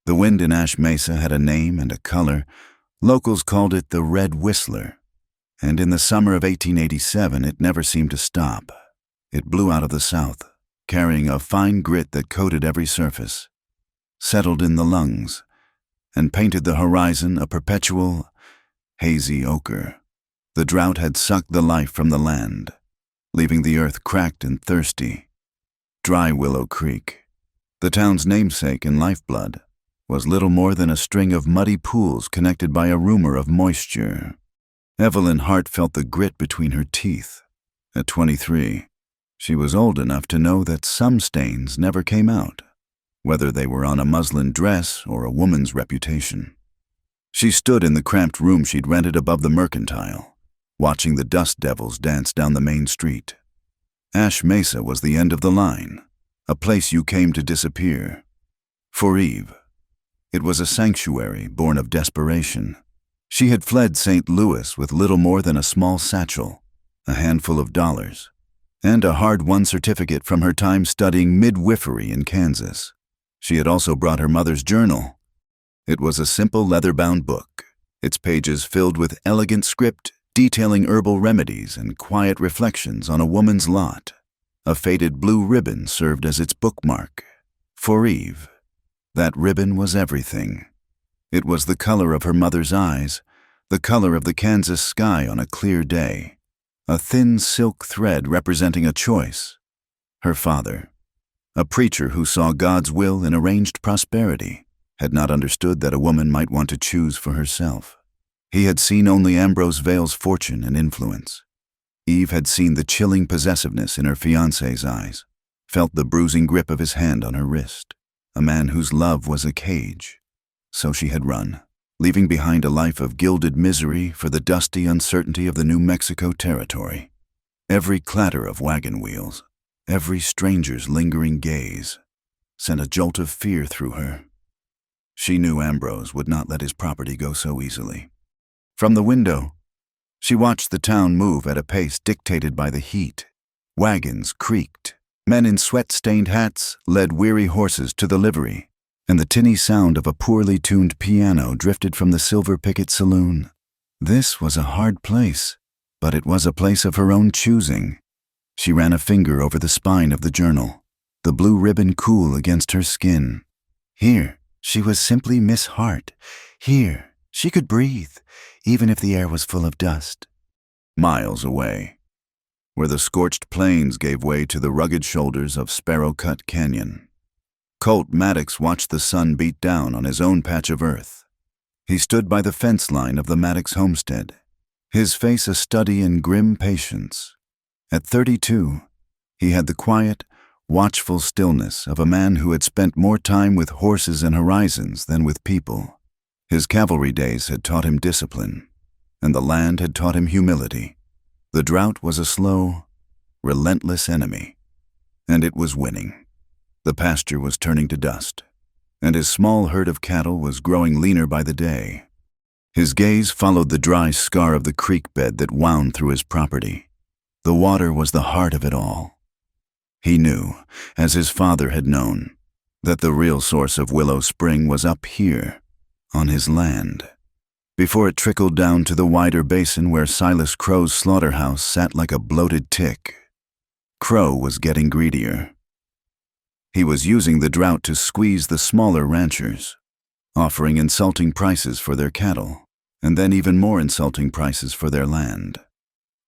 The wind in Ash Mesa had a name and a color. Locals called it the Red Whistler. And in the summer of 1887, it never seemed to stop. It blew out of the south, carrying a fine grit that coated every surface, settled in the lungs, and painted the horizon a perpetual, hazy ochre. The drought had sucked the life from the land, leaving the earth cracked and thirsty. Dry Willow Creek, the town's namesake and lifeblood, was little more than a string of muddy pools connected by a rumor of moisture. Evelyn Hart felt the grit between her teeth. At 23, she was old enough to know that some stains never came out, whether they were on a muslin dress or a woman's reputation. She stood in the cramped room she'd rented above the Mercantile, watching the dust devils dance down the main street. Ash Mesa was the end of the line, a place you came to disappear. For Eve, it was a sanctuary born of desperation. She had fled St. Louis with little more than a small satchel, a handful of dollars, and a hard-won certificate from her time studying midwifery in Kansas. She had also brought her mother's journal. It was a simple leather-bound book, its pages filled with elegant script detailing herbal remedies and quiet reflections on a woman's lot. A faded blue ribbon served as its bookmark. For Eve, that ribbon was everything. It was the color of her mother's eyes, the color of the Kansas sky on a clear day, a thin silk thread representing a choice. Her father, a preacher who saw God's will in arranged prosperity, had not understood that a woman might want to choose for herself. He had seen only Ambrose Vail's fortune and influence. Eve had seen the chilling possessiveness in her fiancé's eyes, felt the bruising grip of his hand on her wrist, a man whose love was a cage. So she had run, leaving behind a life of gilded misery for the dusty uncertainty of the New Mexico territory. Every clatter of wagon wheels, every stranger's lingering gaze, sent a jolt of fear through her. She knew Ambrose would not let his property go so easily. From the window, she watched the town move at a pace dictated by the heat. Wagons creaked. Men in sweat-stained hats led weary horses to the livery, and the tinny sound of a poorly tuned piano drifted from the Silver Picket Saloon. This was a hard place, but it was a place of her own choosing. She ran a finger over the spine of the journal, the blue ribbon cool against her skin. Here, she was simply Miss Hart. Here, she could breathe, even if the air was full of dust. Miles away, where the scorched plains gave way to the rugged shoulders of Sparrow Cut Canyon, Colt Maddox watched the sun beat down on his own patch of earth. He stood by the fence line of the Maddox homestead, his face a study in grim patience. At 32, he had the quiet, watchful stillness of a man who had spent more time with horses and horizons than with people. His cavalry days had taught him discipline, and the land had taught him humility. The drought was a slow, relentless enemy, and it was winning. The pasture was turning to dust, and his small herd of cattle was growing leaner by the day. His gaze followed the dry scar of the creek bed that wound through his property. The water was the heart of it all. He knew, as his father had known, that the real source of Willow Spring was up here, on his land, before it trickled down to the wider basin where Silas Crow's slaughterhouse sat like a bloated tick. Crow was getting greedier. He was using the drought to squeeze the smaller ranchers, offering insulting prices for their cattle, and then even more insulting prices for their land.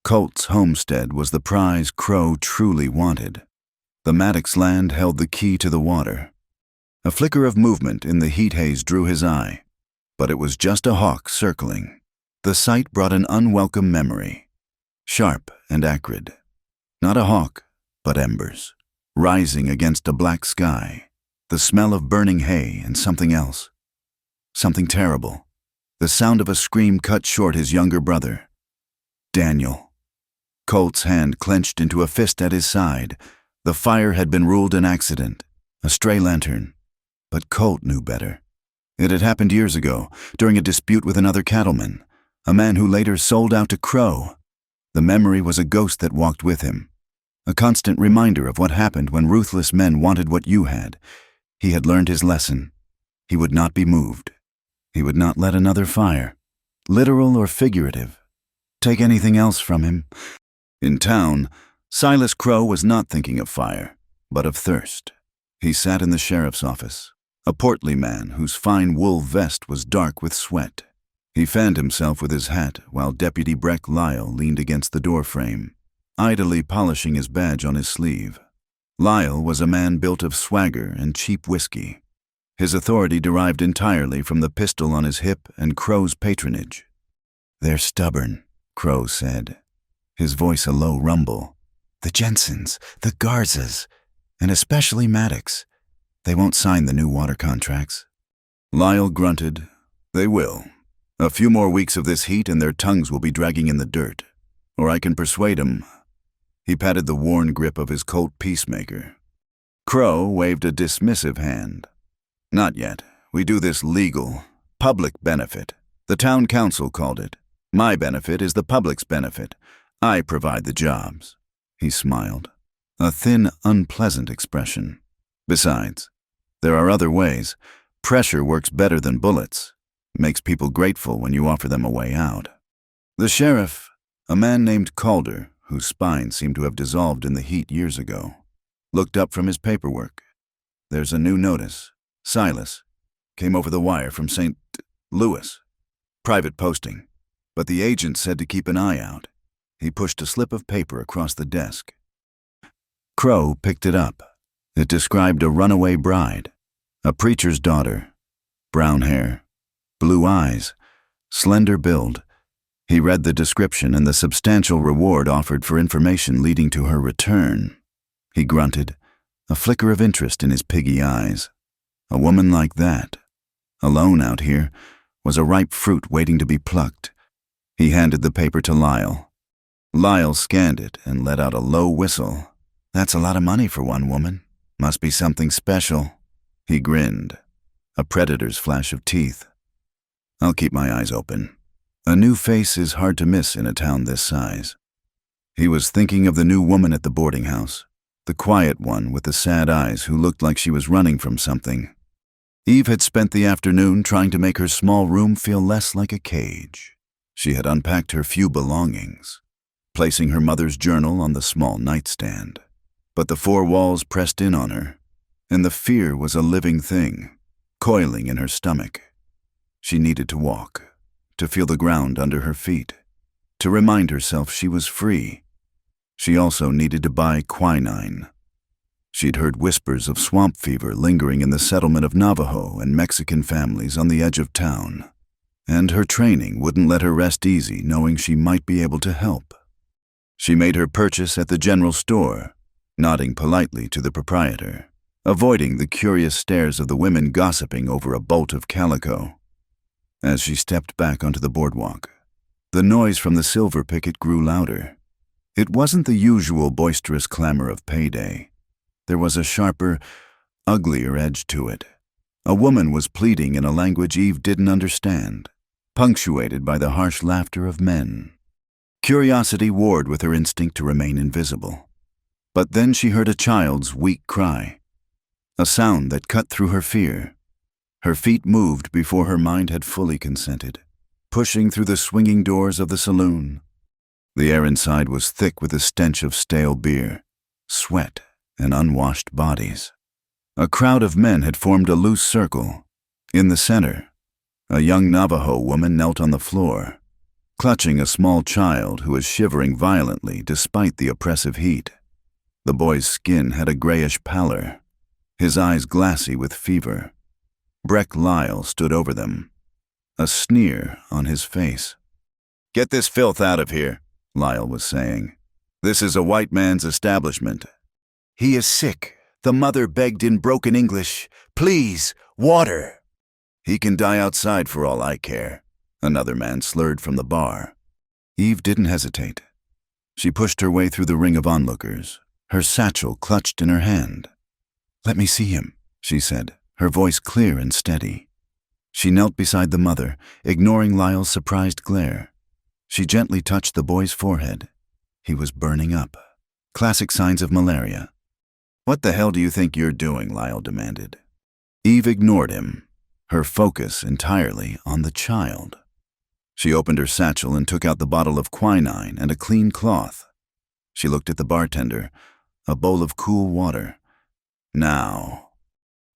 Colt's homestead was the prize Crow truly wanted. The Maddox land held the key to the water. A flicker of movement in the heat haze drew his eye, but it was just a hawk circling. The sight brought an unwelcome memory, sharp and acrid. Not a hawk, but embers, rising against a black sky, the smell of burning hay and something else. Something terrible. The sound of a scream cut short his younger brother. Daniel. Colt's hand clenched into a fist at his side. The fire had been ruled an accident, a stray lantern. But Colt knew better. It had happened years ago, during a dispute with another cattleman, a man who later sold out to Crow. The memory was a ghost that walked with him, a constant reminder of what happened when ruthless men wanted what you had. He had learned his lesson. He would not be moved. He would not let another fire, literal or figurative, take anything else from him. In town, Silas Crow was not thinking of fire, but of thirst. He sat in the sheriff's office, a portly man whose fine wool vest was dark with sweat. He fanned himself with his hat while Deputy Breck Lyle leaned against the doorframe, idly polishing his badge on his sleeve. Lyle was a man built of swagger and cheap whiskey. His authority derived entirely from the pistol on his hip and Crow's patronage. "They're stubborn," Crow said, his voice a low rumble. "The Jensens, the Garzas, and especially Maddox. They won't sign the new water contracts." Lyle grunted. "They will. A few more weeks of this heat and their tongues will be dragging in the dirt. Or I can persuade 'em." He patted the worn grip of his Colt Peacemaker. Crow waved a dismissive hand. "Not yet. We do this legal, public benefit. The town council called it. My benefit is the public's benefit. I provide the jobs." He smiled, a thin, unpleasant expression. "Besides, there are other ways. Pressure works better than bullets. Makes people grateful when you offer them a way out." The sheriff, a man named Calder, whose spine seemed to have dissolved in the heat years ago, looked up from his paperwork. "There's a new notice. Silas. Came over the wire from St. Louis. Private posting. But the agent said to keep an eye out." He pushed a slip of paper across the desk. Crow picked it up. It described a runaway bride, a preacher's daughter, brown hair, blue eyes, slender build. He read the description and the substantial reward offered for information leading to her return. He grunted, a flicker of interest in his piggy eyes. A woman like that, alone out here, was a ripe fruit waiting to be plucked. He handed the paper to Lyle. Lyle scanned it and let out a low whistle. "That's a lot of money for one woman. Must be something special." He grinned, a predator's flash of teeth. "I'll keep my eyes open. A new face is hard to miss in a town this size." He was thinking of the new woman at the boarding house, the quiet one with the sad eyes who looked like she was running from something. Eve had spent the afternoon trying to make her small room feel less like a cage. She had unpacked her few belongings, placing her mother's journal on the small nightstand. But the four walls pressed in on her, and the fear was a living thing, coiling in her stomach. She needed to walk, to feel the ground under her feet, to remind herself she was free. She also needed to buy quinine. She'd heard whispers of swamp fever lingering in the settlement of Navajo and Mexican families on the edge of town, and her training wouldn't let her rest easy knowing she might be able to help. She made her purchase at the general store, nodding politely to the proprietor, avoiding the curious stares of the women gossiping over a bolt of calico. As she stepped back onto the boardwalk, the noise from the silver picket grew louder. It wasn't the usual boisterous clamor of payday. There was a sharper, uglier edge to it. A woman was pleading in a language Eve didn't understand, punctuated by the harsh laughter of men. Curiosity warred with her instinct to remain invisible. But then she heard a child's weak cry, a sound that cut through her fear. Her feet moved before her mind had fully consented, pushing through the swinging doors of the saloon. The air inside was thick with the stench of stale beer, sweat, and unwashed bodies. A crowd of men had formed a loose circle. In the center, a young Navajo woman knelt on the floor, clutching a small child who was shivering violently despite the oppressive heat. The boy's skin had a grayish pallor, his eyes glassy with fever. Breck Lyle stood over them, a sneer on his face. "Get this filth out of here," Lyle was saying. "This is a white man's establishment." "He is sick," the mother begged in broken English. "Please, water." "He can die outside for all I care," another man slurred from the bar. Eve didn't hesitate. She pushed her way through the ring of onlookers, her satchel clutched in her hand. "Let me see him," she said, her voice clear and steady. She knelt beside the mother, ignoring Lyle's surprised glare. She gently touched the boy's forehead. He was burning up. Classic signs of malaria. "What the hell do you think you're doing?" Lyle demanded. Eve ignored him. her focus entirely on the child. She opened her satchel and took out the bottle of quinine and a clean cloth. She looked at the bartender, a bowl of cool water. Now.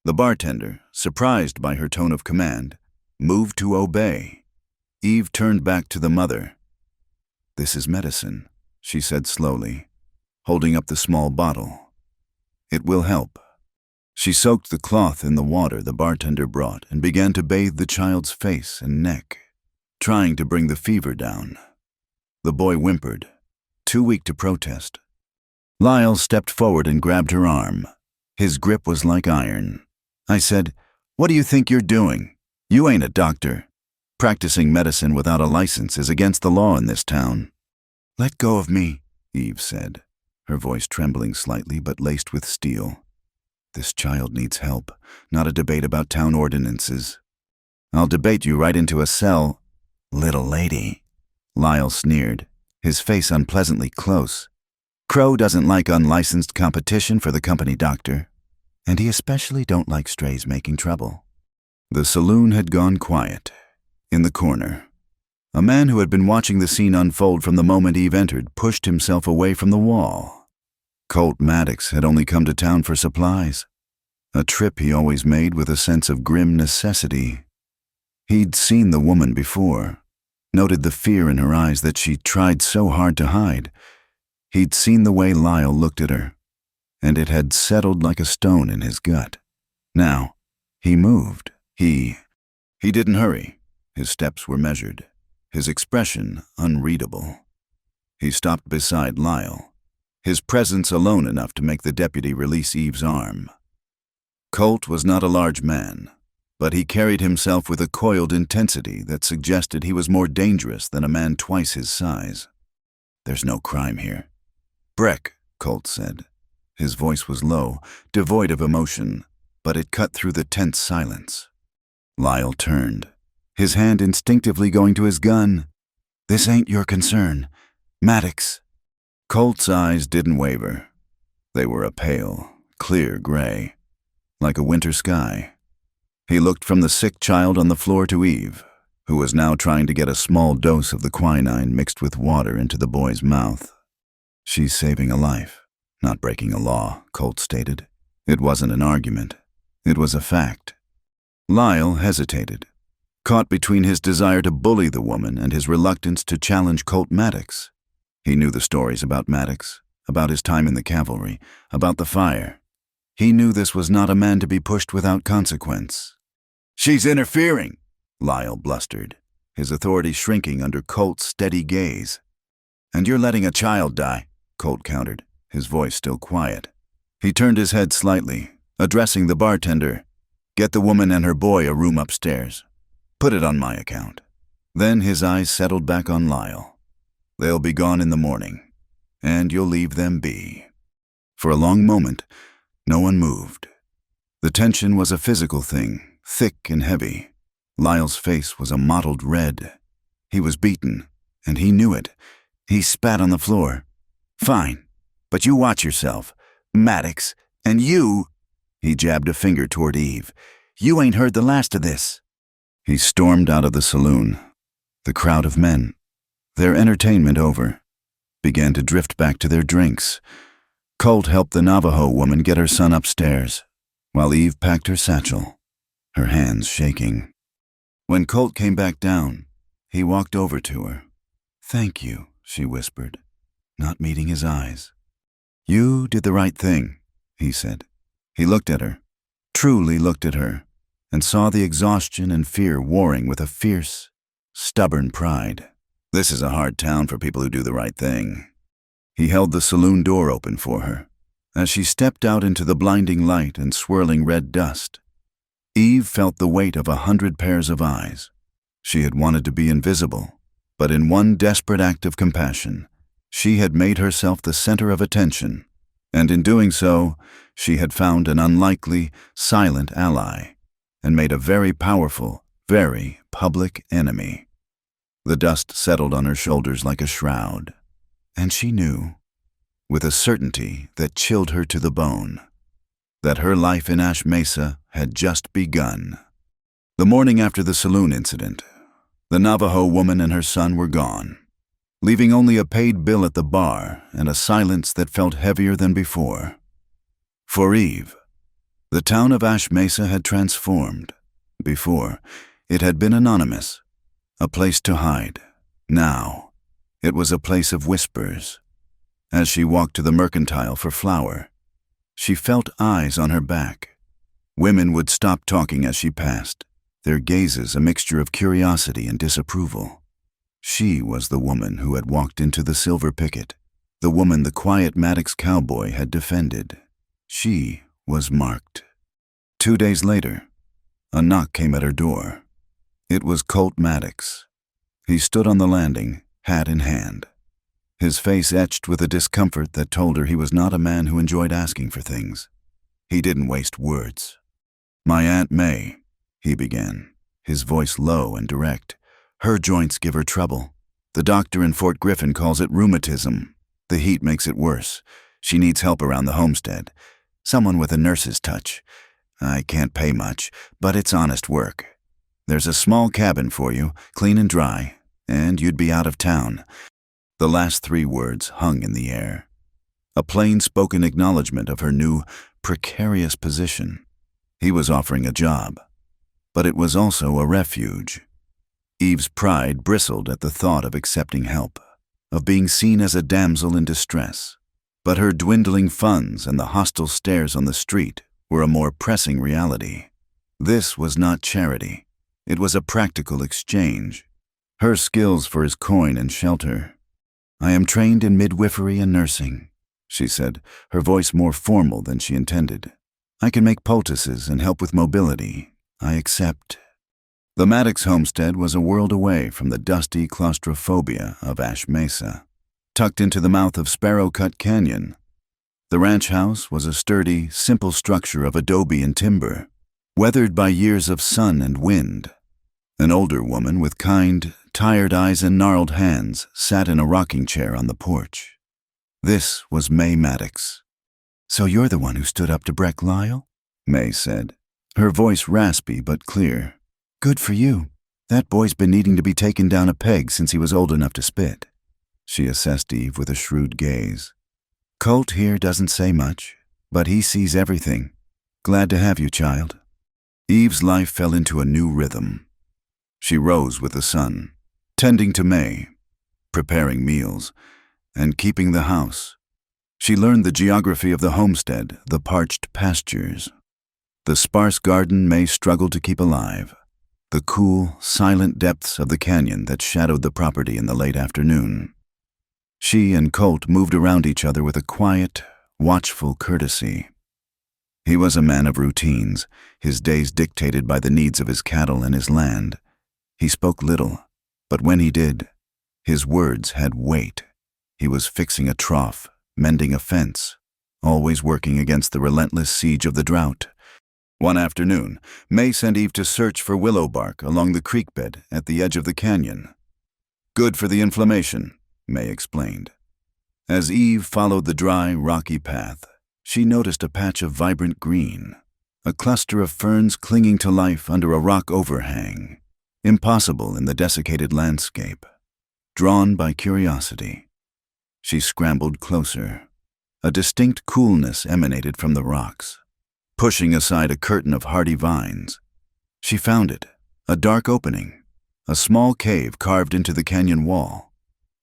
The bartender, surprised by her tone of command, moved to obey. Eve turned back to the mother. "This is medicine," she said slowly, holding up the small bottle. "It will help." She soaked the cloth in the water the bartender brought and began to bathe the child's face and neck, trying to bring the fever down. The boy whimpered, too weak to protest. Lyle stepped forward and grabbed her arm. His grip was like iron. I said, "What do you think you're doing? You ain't a doctor. Practicing medicine without a license is against the law in this town." "Let go of me," Eve said, her voice trembling slightly but laced with steel. "This child needs help, not a debate about town ordinances." "I'll debate you right into a cell, little lady," Lyle sneered, his face unpleasantly close. "Crow doesn't like unlicensed competition for the company doctor, and he especially don't like strays making trouble." The saloon had gone quiet. In the corner, a man who had been watching the scene unfold from the moment Eve entered pushed himself away from the wall. Colt Maddox had only come to town for supplies, a trip he always made with a sense of grim necessity. He'd seen the woman before, noted the fear in her eyes that she tried so hard to hide. He'd seen the way Lyle looked at her, and it had settled like a stone in his gut. Now, he moved. He didn't hurry. His steps were measured, his expression unreadable. He stopped beside Lyle, his presence alone enough to make the deputy release Eve's arm. Colt was not a large man, but he carried himself with a coiled intensity that suggested he was more dangerous than a man twice his size. "There's no crime here." "Breck," Colt said. His voice was low, devoid of emotion, but it cut through the tense silence. Lyle turned, his hand instinctively going to his gun. "This ain't your concern. Maddox." Colt's eyes didn't waver. They were a pale, clear gray, like a winter sky. He looked from the sick child on the floor to Eve, who was now trying to get a small dose of the quinine mixed with water into the boy's mouth. "She's saving a life, not breaking a law," Colt stated. It wasn't an argument. It was a fact. Lyle hesitated, caught between his desire to bully the woman and his reluctance to challenge Colt Maddox. He knew the stories about Maddox, about his time in the cavalry, about the fire. He knew this was not a man to be pushed without consequence. "She's interfering," Lyle blustered, his authority shrinking under Colt's steady gaze. "And you're letting a child die," Colt countered, his voice still quiet. He turned his head slightly, addressing the bartender. "Get the woman and her boy a room upstairs. Put it on my account." Then his eyes settled back on Lyle. "They'll be gone in the morning, and you'll leave them be." For a long moment, no one moved. The tension was a physical thing, thick and heavy. Lyle's face was a mottled red. He was beaten, and he knew it. He spat on the floor. "Fine, but you watch yourself. Maddox, and you—" He jabbed a finger toward Eve. "You ain't heard the last of this." He stormed out of the saloon. The crowd of men, their entertainment over, began to drift back to their drinks. Colt helped the Navajo woman get her son upstairs, while Eve packed her satchel, her hands shaking. When Colt came back down, he walked over to her. "Thank you," she whispered, not meeting his eyes. "You did the right thing," he said. He looked at her, truly looked at her, and saw the exhaustion and fear warring with a fierce, stubborn pride. "This is a hard town for people who do the right thing." He held the saloon door open for her. As she stepped out into the blinding light and swirling red dust, Eve felt the weight of 100 pairs of eyes. She had wanted to be invisible, but in one desperate act of compassion, she had made herself the center of attention, and in doing so, she had found an unlikely, silent ally, and made a very powerful, very public enemy. The dust settled on her shoulders like a shroud, and she knew, with a certainty that chilled her to the bone, that her life in Ash Mesa had just begun. The morning after the saloon incident, the Navajo woman and her son were gone, leaving only a paid bill at the bar and a silence that felt heavier than before. For Eve, the town of Ash Mesa had transformed. Before, it had been anonymous, a place to hide. Now, it was a place of whispers. As she walked to the mercantile for flour, she felt eyes on her back. Women would stop talking as she passed, their gazes a mixture of curiosity and disapproval. She was the woman who had walked into the silver picket, the woman the quiet Maddox cowboy had defended. She was marked. 2 days later, a knock came at her door. It was Colt Maddox. He stood on the landing, hat in hand, his face etched with a discomfort that told her he was not a man who enjoyed asking for things. He didn't waste words. "My Aunt May," he began, his voice low and direct. "Her joints give her trouble. The doctor in Fort Griffin calls it rheumatism. The heat makes it worse. She needs help around the homestead. Someone with a nurse's touch. I can't pay much, but it's honest work. There's a small cabin for you, clean and dry, and you'd be out of town." The last 3 words hung in the air, a plain-spoken acknowledgement of her new, precarious position. He was offering a job, but it was also a refuge. Eve's pride bristled at the thought of accepting help, of being seen as a damsel in distress. But her dwindling funds and the hostile stares on the street were a more pressing reality. This was not charity. It was a practical exchange. Her skills for his coin and shelter. "I am trained in midwifery and nursing," she said, her voice more formal than she intended. "I can make poultices and help with mobility. I accept." The Maddox homestead was a world away from the dusty claustrophobia of Ash Mesa, tucked into the mouth of Sparrow Cut Canyon. The ranch house was a sturdy, simple structure of adobe and timber, weathered by years of sun and wind. An older woman with kind, tired eyes and gnarled hands sat in a rocking chair on the porch. This was May Maddox. "So you're the one who stood up to Breck Lyle?" May said, her voice raspy but clear. "Good for you. That boy's been needing to be taken down a peg since he was old enough to spit." She assessed Eve with a shrewd gaze. "Colt here doesn't say much, but he sees everything. Glad to have you, child." Eve's life fell into a new rhythm. She rose with the sun, tending to May, preparing meals, and keeping the house. She learned the geography of the homestead, the parched pastures, the sparse garden May struggled to keep alive, the cool, silent depths of the canyon that shadowed the property in the late afternoon. She and Colt moved around each other with a quiet, watchful courtesy. He was a man of routines, his days dictated by the needs of his cattle and his land. He spoke little, but when he did, his words had weight. He was fixing a trough, mending a fence, always working against the relentless siege of the drought. One afternoon, May sent Eve to search for willow bark along the creek bed at the edge of the canyon. "Good for the inflammation," May explained. As Eve followed the dry, rocky path, she noticed a patch of vibrant green, a cluster of ferns clinging to life under a rock overhang, impossible in the desiccated landscape. Drawn by curiosity, she scrambled closer. A distinct coolness emanated from the rocks. Pushing aside a curtain of hardy vines, she found it, a dark opening, a small cave carved into the canyon wall.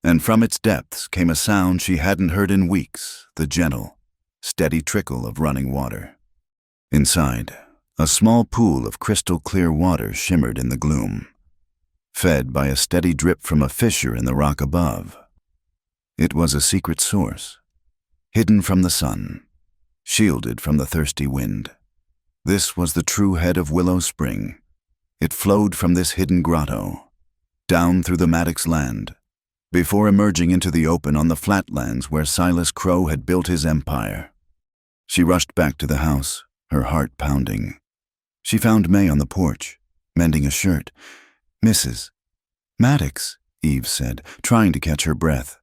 And from its depths came a sound she hadn't heard in weeks, the gentle, steady trickle of running water. Inside, a small pool of crystal-clear water shimmered in the gloom, fed by a steady drip from a fissure in the rock above. It was a secret source, hidden from the sun, shielded from the thirsty wind. This was the true head of Willow Spring. It flowed from this hidden grotto, down through the Maddox land, before emerging into the open on the flatlands where Silas Crow had built his empire. She rushed back to the house, her heart pounding. She found May on the porch, mending a shirt. "Mrs. Maddox," Eve said, trying to catch her breath.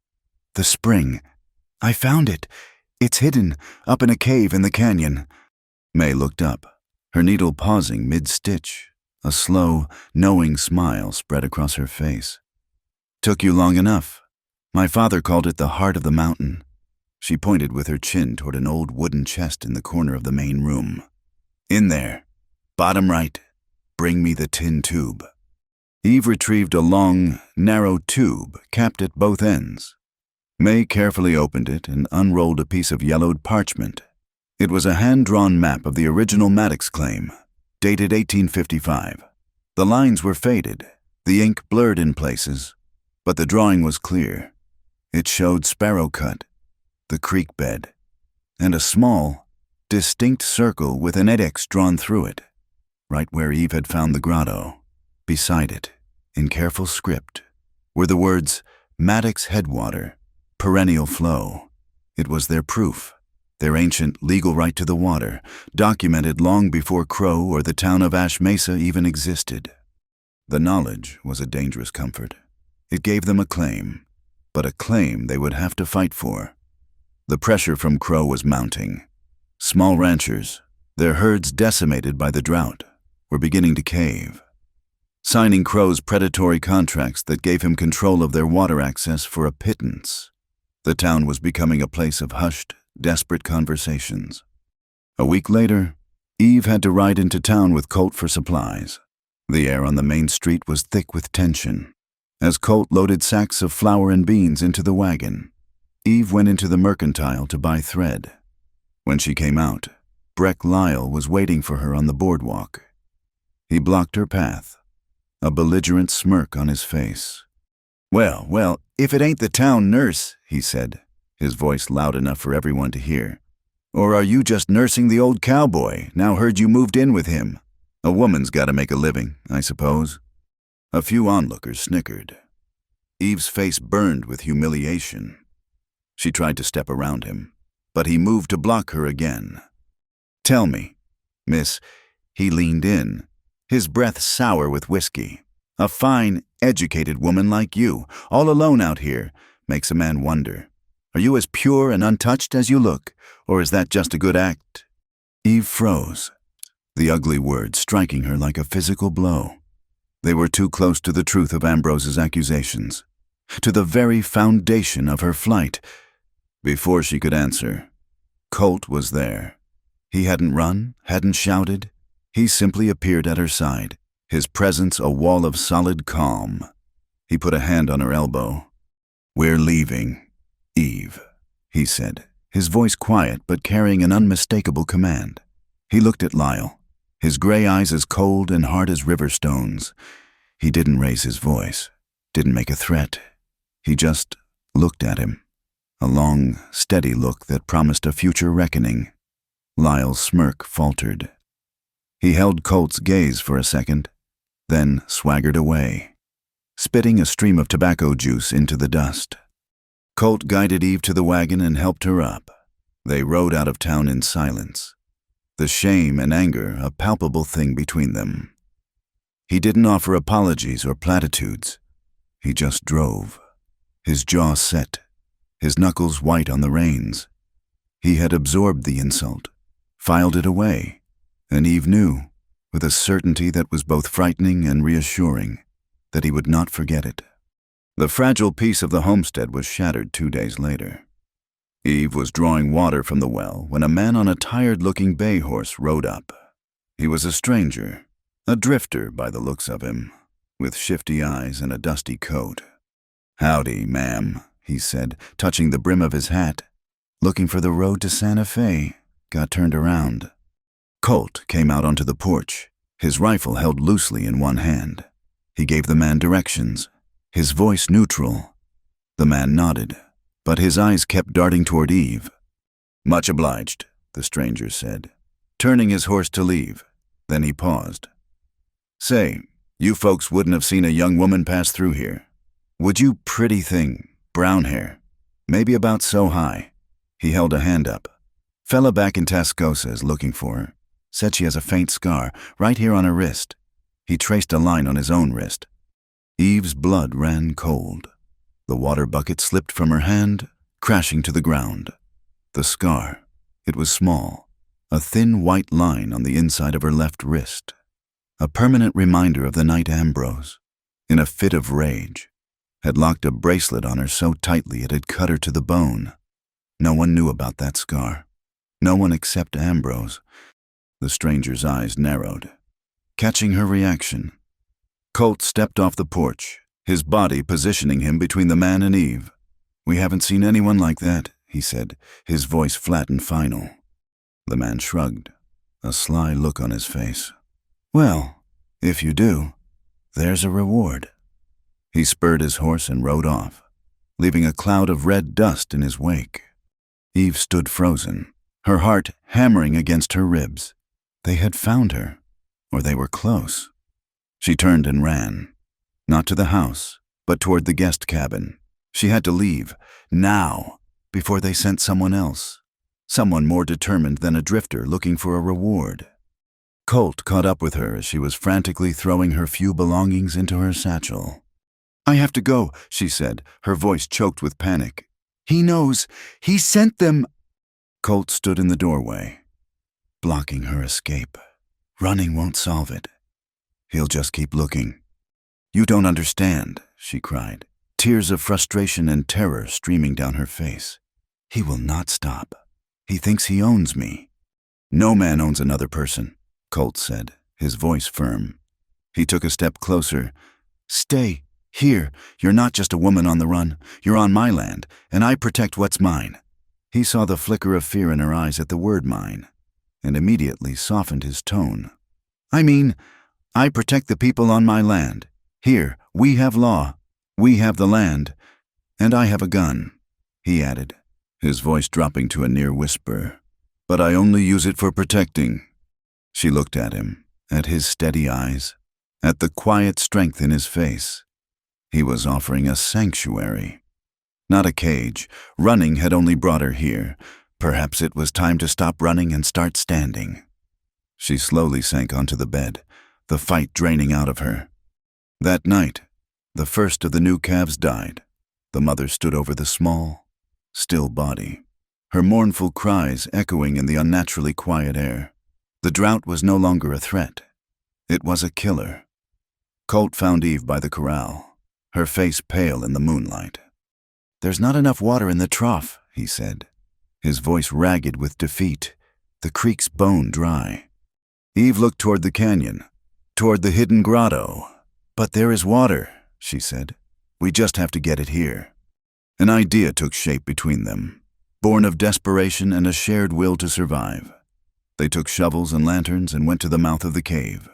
"The spring. I found it. It's hidden, up in a cave in the canyon." May looked up, her needle pausing mid-stitch, A slow, knowing smile spread across her face. "Took you long enough. My father called it the heart of the mountain." She pointed with her chin toward an old wooden chest in the corner of the main room. "In there, bottom right. Bring me the tin tube." Eve retrieved a long, narrow tube capped at both ends. May carefully opened it and unrolled a piece of yellowed parchment. It was a hand-drawn map of the original Maddox claim, dated 1855. The lines were faded, the ink blurred in places, but the drawing was clear. It showed Sparrow Cut, the creek bed, and a small, distinct circle with an X drawn through it, right where Eve had found the grotto. Beside it, in careful script, were the words Maddox Headwater, perennial flow. It was their proof, their ancient legal right to the water, documented long before Crow or the town of Ash Mesa even existed. The knowledge was a dangerous comfort. It gave them a claim, but a claim they would have to fight for. The pressure from Crow was mounting. Small ranchers, their herds decimated by the drought, were beginning to cave. Signing Crow's predatory contracts that gave him control of their water access for a pittance. The town was becoming a place of hushed, desperate conversations. A week later, Eve had to ride into town with Colt for supplies. The air on the main street was thick with tension. As Colt loaded sacks of flour and beans into the wagon, Eve went into the mercantile to buy thread. When she came out, Breck Lyle was waiting for her on the boardwalk. He blocked her path, a belligerent smirk on his face. Well, if it ain't the town nurse," he said, his voice loud enough for everyone to hear. "Or are you just nursing the old cowboy, now heard you moved in with him? A woman's got to make a living, I suppose." A few onlookers snickered. Eve's face burned with humiliation. She tried to step around him, but he moved to block her again. "Tell me, miss," he leaned in, his breath sour with whiskey. "A fine, educated woman like you, all alone out here, makes a man wonder. Are you as pure and untouched as you look, or is that just a good act?" Eve froze, the ugly words striking her like a physical blow. They were too close to the truth of Ambrose's accusations, to the very foundation of her flight. Before she could answer, Colt was there. He hadn't run, hadn't shouted. He simply appeared at her side, his presence a wall of solid calm. He put a hand on her elbow. "We're leaving, Eve," he said, his voice quiet but carrying an unmistakable command. He looked at Lyle, his gray eyes as cold and hard as river stones. He didn't raise his voice, didn't make a threat. He just looked at him, a long, steady look that promised a future reckoning. Lyle's smirk faltered. He held Colt's gaze for a second, then swaggered away, spitting a stream of tobacco juice into the dust. Colt guided Eve to the wagon and helped her up. They rode out of town in silence, the shame and anger a palpable thing between them. He didn't offer apologies or platitudes. He just drove, his jaw set, his knuckles white on the reins. He had absorbed the insult, filed it away, and Eve knew, with a certainty that was both frightening and reassuring, that he would not forget it. The fragile peace of the homestead was shattered 2 days later. Eve was drawing water from the well when a man on a tired-looking bay horse rode up. He was a stranger, a drifter by the looks of him, with shifty eyes and a dusty coat. "Howdy, ma'am," he said, touching the brim of his hat. "Looking for the road to Santa Fe. Got turned around." Colt came out onto the porch, his rifle held loosely in one hand. He gave the man directions, his voice neutral. The man nodded, but his eyes kept darting toward Eve. "Much obliged," the stranger said, turning his horse to leave. Then he paused. "Say, you folks wouldn't have seen a young woman pass through here, would you? Pretty thing, brown hair, maybe about so high." He held a hand up. "Fella back in Tascosa is looking for her. Said she has a faint scar, right here on her wrist." He traced a line on his own wrist. Eve's blood ran cold. The water bucket slipped from her hand, crashing to the ground. The scar, it was small, a thin white line on the inside of her left wrist. a permanent reminder of the night Ambrose, in a fit of rage, had locked a bracelet on her so tightly it had cut her to the bone. No one knew about that scar. No one except Ambrose. The stranger's eyes narrowed, catching her reaction. Colt stepped off the porch, his body positioning him between the man and Eve. "We haven't seen anyone like that," he said, his voice flat and final. The man shrugged, a sly look on his face. "Well, if you do, there's a reward." He spurred his horse and rode off, leaving a cloud of red dust in his wake. Eve stood frozen, her heart hammering against her ribs. They had found her, or they were close. She turned and ran, not to the house, but toward the guest cabin. She had to leave, now, before they sent someone else, someone more determined than a drifter looking for a reward. Colt caught up with her as she was frantically throwing her few belongings into her satchel. "I have to go," she said, her voice choked with panic. "He knows. He sent them." Colt stood in the doorway, blocking her escape. Running won't solve it. He'll just keep looking. "You don't understand," she cried, tears of frustration and terror streaming down her face. "He will not stop. He thinks he owns me." "No man owns another person," Colt said, his voice firm. He took a step closer. "Stay. Here. You're not just a woman on the run. You're on my land, and I protect what's mine." He saw the flicker of fear in her eyes at the word mine, and immediately softened his tone. "I mean, I protect the people on my land. Here, we have law. We have the land. And I have a gun," he added, his voice dropping to a near whisper. "But I only use it for protecting." She looked at him, at his steady eyes, at the quiet strength in his face. He was offering a sanctuary, not a cage. Running had only brought her here. Perhaps it was time to stop running and start standing. She slowly sank onto the bed, the fight draining out of her. That night, the first of the new calves died. The mother stood over the small, still body, her mournful cries echoing in the unnaturally quiet air. The drought was no longer a threat. It was a killer. Colt found Eve by the corral, her face pale in the moonlight. "There's not enough water in the trough," he said, his voice ragged with defeat, the creek's bone dry. Eve looked toward the canyon, toward the hidden grotto. "But there is water," she said. "We just have to get it here." An idea took shape between them, born of desperation and a shared will to survive. They took shovels and lanterns and went to the mouth of the cave.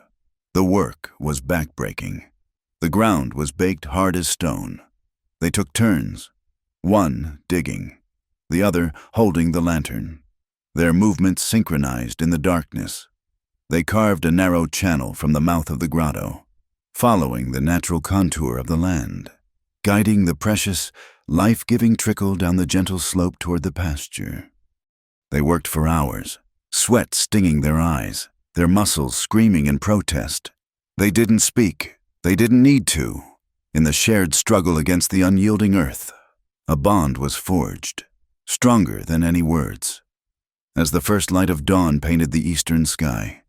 The work was backbreaking. The ground was baked hard as stone. They took turns, one digging, the other holding the lantern, their movements synchronized in the darkness. They carved a narrow channel from the mouth of the grotto, following the natural contour of the land, guiding the precious, life-giving trickle down the gentle slope toward the pasture. They worked for hours, sweat stinging their eyes, their muscles screaming in protest. They didn't speak. They didn't need to. In the shared struggle against the unyielding earth, a bond was forged, stronger than any words. As the first light of dawn painted the eastern sky,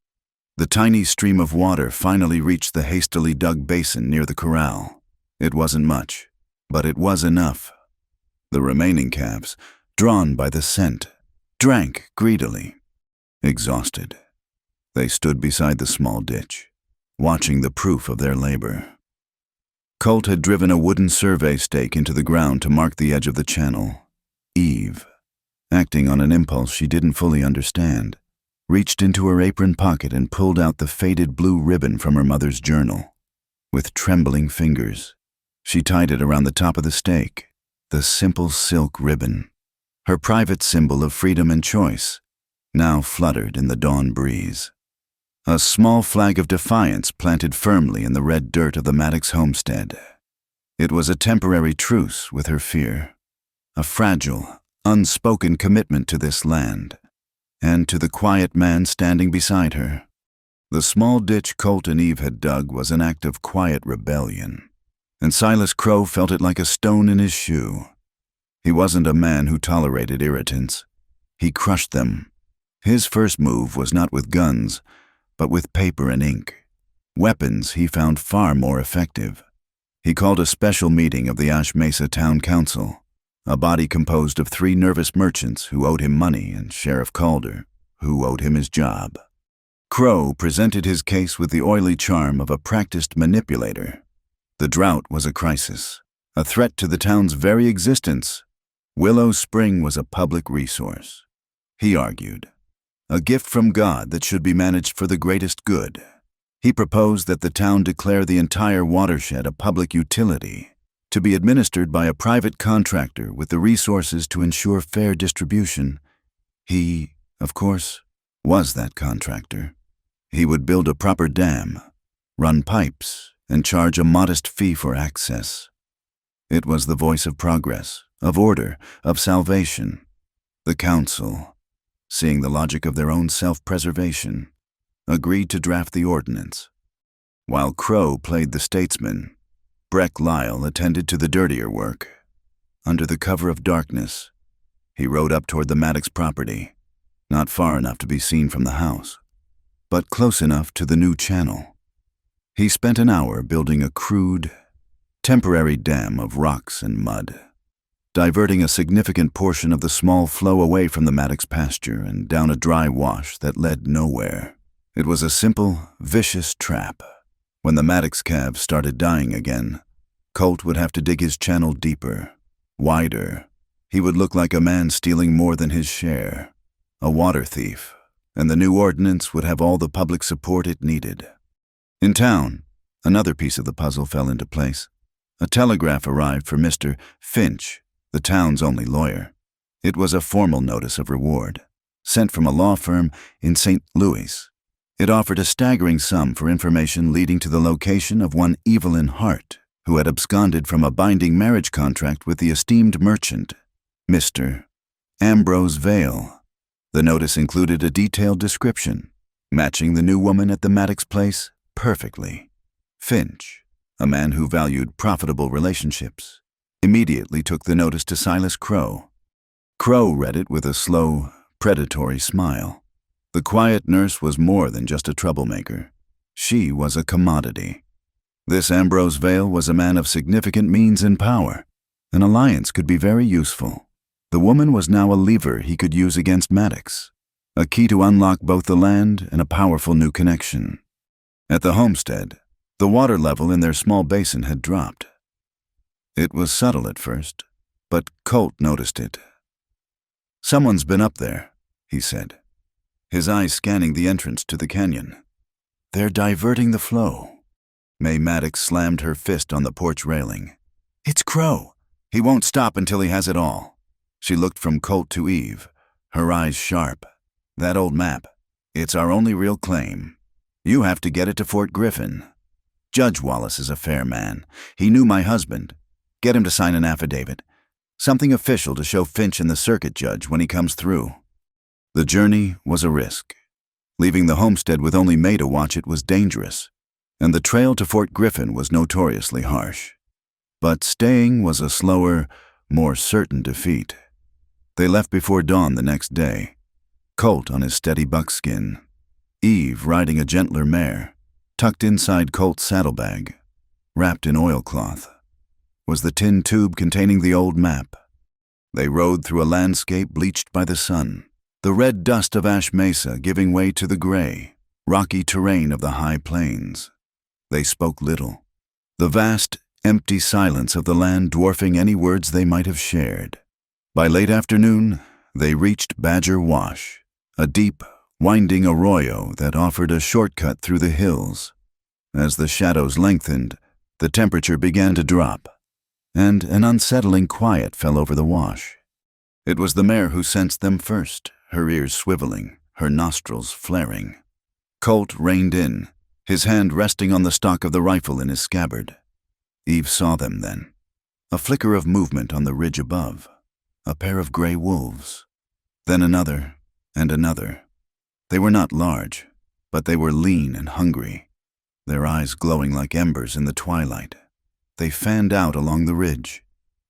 the tiny stream of water finally reached the hastily dug basin near the corral. It wasn't much, but it was enough. The remaining calves, drawn by the scent, drank greedily. Exhausted, they stood beside the small ditch, watching the proof of their labor. Colt had driven a wooden survey stake into the ground to mark the edge of the channel. Eve, acting on an impulse she didn't fully understand, reached into her apron pocket and pulled out the faded blue ribbon from her mother's journal. With trembling fingers, she tied it around the top of the stake, the simple silk ribbon, her private symbol of freedom and choice, now fluttered in the dawn breeze. A small flag of defiance planted firmly in the red dirt of the Maddox homestead. It was a temporary truce with her fear, a fragile, unspoken commitment to this land, and to the quiet man standing beside her. The small ditch Colt and Eve had dug was an act of quiet rebellion, and Silas Crow felt it like a stone in his shoe. He wasn't a man who tolerated irritants. He crushed them. His first move was not with guns, but with paper and ink. Weapons he found far more effective. He called a special meeting of the Ash Mesa Town Council, a body composed of 3 nervous merchants who owed him money and Sheriff Calder, who owed him his job. Crow presented his case with the oily charm of a practiced manipulator. The drought was a crisis, a threat to the town's very existence. Willow Spring was a public resource, he argued, a gift from God that should be managed for the greatest good. He proposed that the town declare the entire watershed a public utility, to be administered by a private contractor with the resources to ensure fair distribution. He, of course, was that contractor. He would build a proper dam, run pipes, and charge a modest fee for access. It was the voice of progress, of order, of salvation. The council, seeing the logic of their own self-preservation, agreed to draft the ordinance. While Crow played the statesman, Breck Lyle attended to the dirtier work. Under the cover of darkness, he rode up toward the Maddox property, not far enough to be seen from the house, but close enough to the new channel. He spent an hour building a crude, temporary dam of rocks and mud, diverting a significant portion of the small flow away from the Maddox pasture and down a dry wash that led nowhere. It was a simple, vicious trap. When the Maddox calves started dying again, Colt would have to dig his channel deeper, wider. He would look like a man stealing more than his share, a water thief, and the new ordinance would have all the public support it needed. In town, another piece of the puzzle fell into place. A telegraph arrived for Mr. Finch, the town's only lawyer. It was a formal notice of reward, sent from a law firm in St. Louis. It offered a staggering sum for information leading to the location of one Evelyn Hart, who had absconded from a binding marriage contract with the esteemed merchant, Mr. Ambrose Vale. The notice included a detailed description, matching the new woman at the Maddox place perfectly. Finch, a man who valued profitable relationships, immediately took the notice to Silas Crow. Crow read it with a slow, predatory smile. The quiet nurse was more than just a troublemaker. She was a commodity. This Ambrose Vale was a man of significant means and power. An alliance could be very useful. The woman was now a lever he could use against Maddox, a key to unlock both the land and a powerful new connection. At the homestead, the water level in their small basin had dropped. It was subtle at first, but Colt noticed it. "Someone's been up there," he said, his eyes scanning the entrance to the canyon. "They're diverting the flow." May Maddox slammed her fist on the porch railing. "It's Crow. He won't stop until he has it all." She looked from Colt to Eve, her eyes sharp. "That old map. It's our only real claim. You have to get it to Fort Griffin. Judge Wallace is a fair man. He knew my husband. Get him to sign an affidavit. Something official to show Finch and the circuit judge when he comes through." The journey was a risk. Leaving the homestead with only May to watch it was dangerous, and the trail to Fort Griffin was notoriously harsh. But staying was a slower, more certain defeat. They left before dawn the next day, Colt on his steady buckskin, Eve riding a gentler mare. Tucked inside Colt's saddlebag, wrapped in oilcloth, was the tin tube containing the old map. They rode through a landscape bleached by the sun, the red dust of Ash Mesa giving way to the gray, rocky terrain of the high plains. They spoke little, the vast, empty silence of the land dwarfing any words they might have shared. By late afternoon, they reached Badger Wash, a deep, winding arroyo that offered a shortcut through the hills. As the shadows lengthened, the temperature began to drop, and an unsettling quiet fell over the wash. It was the mare who sensed them first, her ears swiveling, her nostrils flaring. Colt reined in, his hand resting on the stock of the rifle in his scabbard. Eve saw them then. A flicker of movement on the ridge above. A pair of gray wolves. Then another, and another. They were not large, but they were lean and hungry, their eyes glowing like embers in the twilight. They fanned out along the ridge,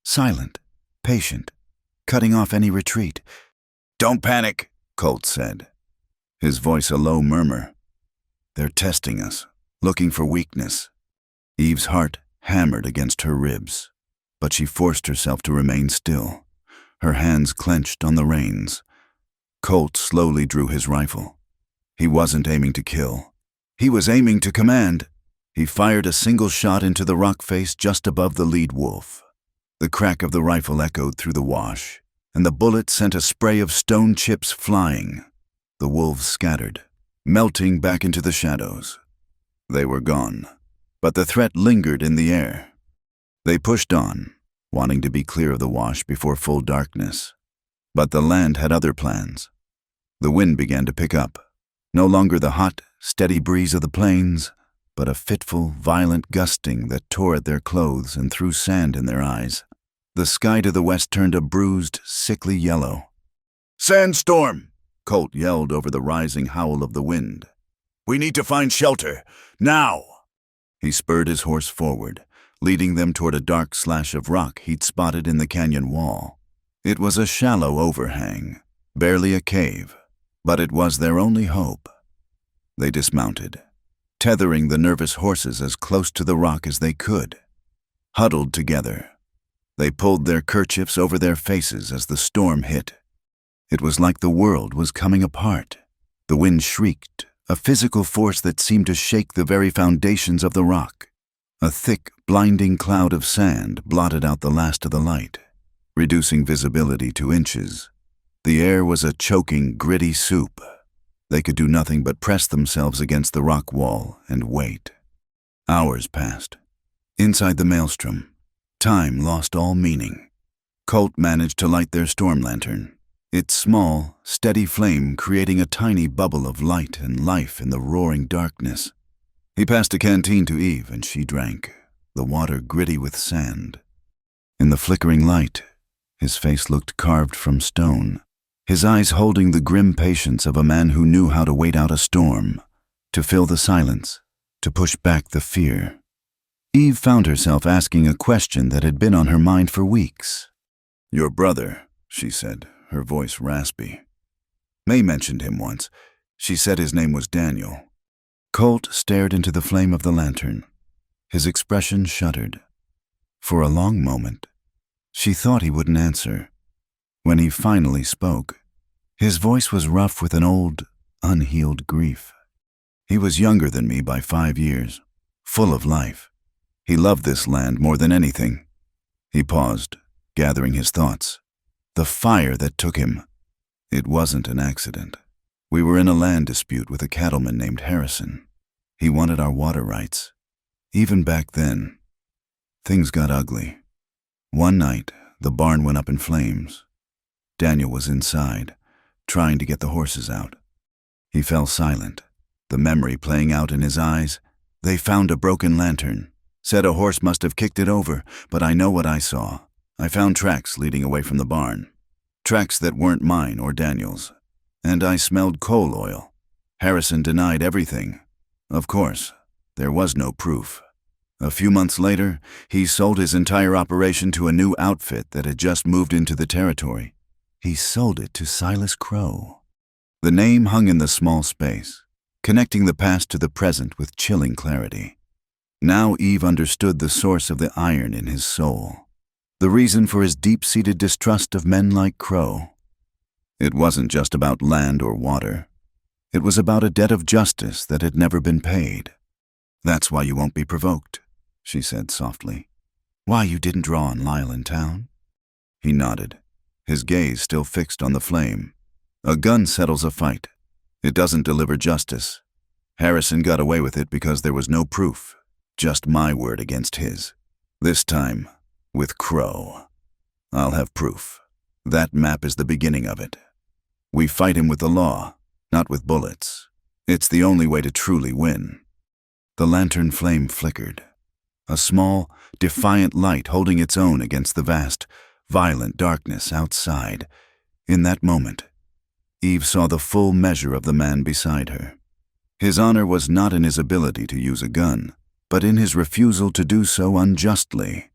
silent, patient, cutting off any retreat. "Don't panic," Colt said, his voice a low murmur. "They're testing us, looking for weakness. Eve's heart hammered against her ribs, but she forced herself to remain still, her hands clenched on the reins. Colt slowly drew his rifle. He wasn't aiming to kill. He was aiming to command. He fired a single shot into the rock face just above the lead wolf. The crack of the rifle echoed through the wash, and the bullet sent a spray of stone chips flying. The wolves scattered, melting back into the shadows. They were gone, but the threat lingered in the air. They pushed on, wanting to be clear of the wash before full darkness. But the land had other plans. The wind began to pick up, no longer the hot, steady breeze of the plains, but a fitful, violent gusting that tore at their clothes and threw sand in their eyes. The sky to the west turned a bruised, sickly yellow. "Sandstorm!" Colt yelled over the rising howl of the wind. "We need to find shelter, now!" He spurred his horse forward, leading them toward a dark slash of rock he'd spotted in the canyon wall. It was a shallow overhang, barely a cave, but it was their only hope. They dismounted, tethering the nervous horses as close to the rock as they could. Huddled together, they pulled their kerchiefs over their faces as the storm hit. It was like the world was coming apart. The wind shrieked, a physical force that seemed to shake the very foundations of the rock. A thick, blinding cloud of sand blotted out the last of the light, reducing visibility to inches. The air was a choking, gritty soup. They could do nothing but press themselves against the rock wall and wait. Hours passed. Inside the maelstrom, time lost all meaning. Colt managed to light their storm lantern, its small, steady flame creating a tiny bubble of light and life in the roaring darkness. He passed a canteen to Eve, and she drank, the water gritty with sand. In the flickering light, his face looked carved from stone, his eyes holding the grim patience of a man who knew how to wait out a storm, to fill the silence, to push back the fear. Eve found herself asking a question that had been on her mind for weeks. "Your brother," she said, her voice raspy. May mentioned him once. She said his name was Daniel. Colt stared into the flame of the lantern. His expression shuddered. For a long moment, she thought he wouldn't answer. When he finally spoke, his voice was rough with an old, unhealed grief. "He was younger than me by 5 years, full of life. He loved this land more than anything." He paused, gathering his thoughts. The fire that took him. It wasn't an accident. We were in a land dispute with a cattleman named Harrison. He wanted our water rights. Even back then, things got ugly. One night, the barn went up in flames. Daniel was inside, trying to get the horses out. He fell silent, the memory playing out in his eyes. They found a broken lantern, said a horse must have kicked it over, but I know what I saw. I found tracks leading away from the barn. Tracks that weren't mine or Daniel's. And I smelled coal oil. Harrison denied everything. Of course, there was no proof. A few months later, he sold his entire operation to a new outfit that had just moved into the territory. He sold it to Silas Crow. The name hung in the small space, connecting the past to the present with chilling clarity. Now Eve understood the source of the iron in his soul, the reason for his deep-seated distrust of men like Crow. It wasn't just about land or water. It was about a debt of justice that had never been paid. "That's why you won't be provoked," she said softly. "Why you didn't draw on Lyle in town?" He nodded, his gaze still fixed on the flame. "A gun settles a fight. It doesn't deliver justice. Harrison got away with it because there was no proof, just my word against his. This time, with Crow, I'll have proof. That map is the beginning of it. We fight him with the law, not with bullets. It's the only way to truly win." The lantern flame flickered, a small, defiant light holding its own against the vast, violent darkness outside. In that moment, Eve saw the full measure of the man beside her. His honor was not in his ability to use a gun, but in his refusal to do so unjustly.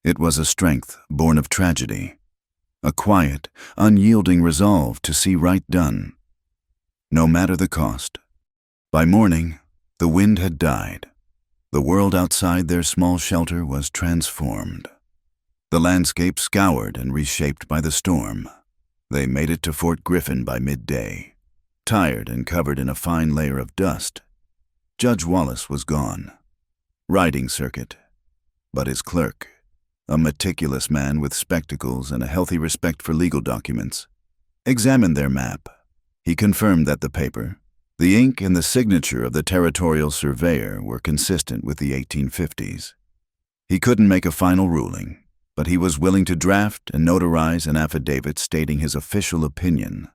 It was a strength born of tragedy, a quiet, unyielding resolve to see right done, no matter the cost. By morning, The wind had died. The world outside their small shelter was transformed. The landscape scoured and reshaped by the storm. They made it to Fort Griffin by midday, tired and covered in a fine layer of dust. Judge Wallace was gone. Riding circuit. But his clerk, a meticulous man with spectacles and a healthy respect for legal documents, examined their map. He confirmed that the paper, the ink and the signature of the territorial surveyor were consistent with the 1850s. He couldn't make a final ruling, but he was willing to draft and notarize an affidavit stating his official opinion.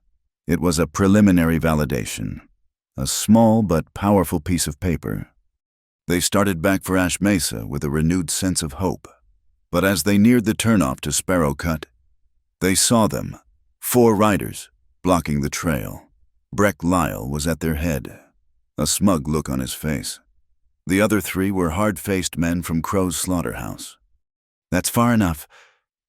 It was a preliminary validation, a small but powerful piece of paper. They started back for Ash Mesa with a renewed sense of hope. But as they neared the turnoff to Sparrow Cut, they saw them, 4 riders, blocking the trail. Breck Lyle was at their head, a smug look on his face. The other 3 were hard-faced men from Crow's slaughterhouse. "That's far enough.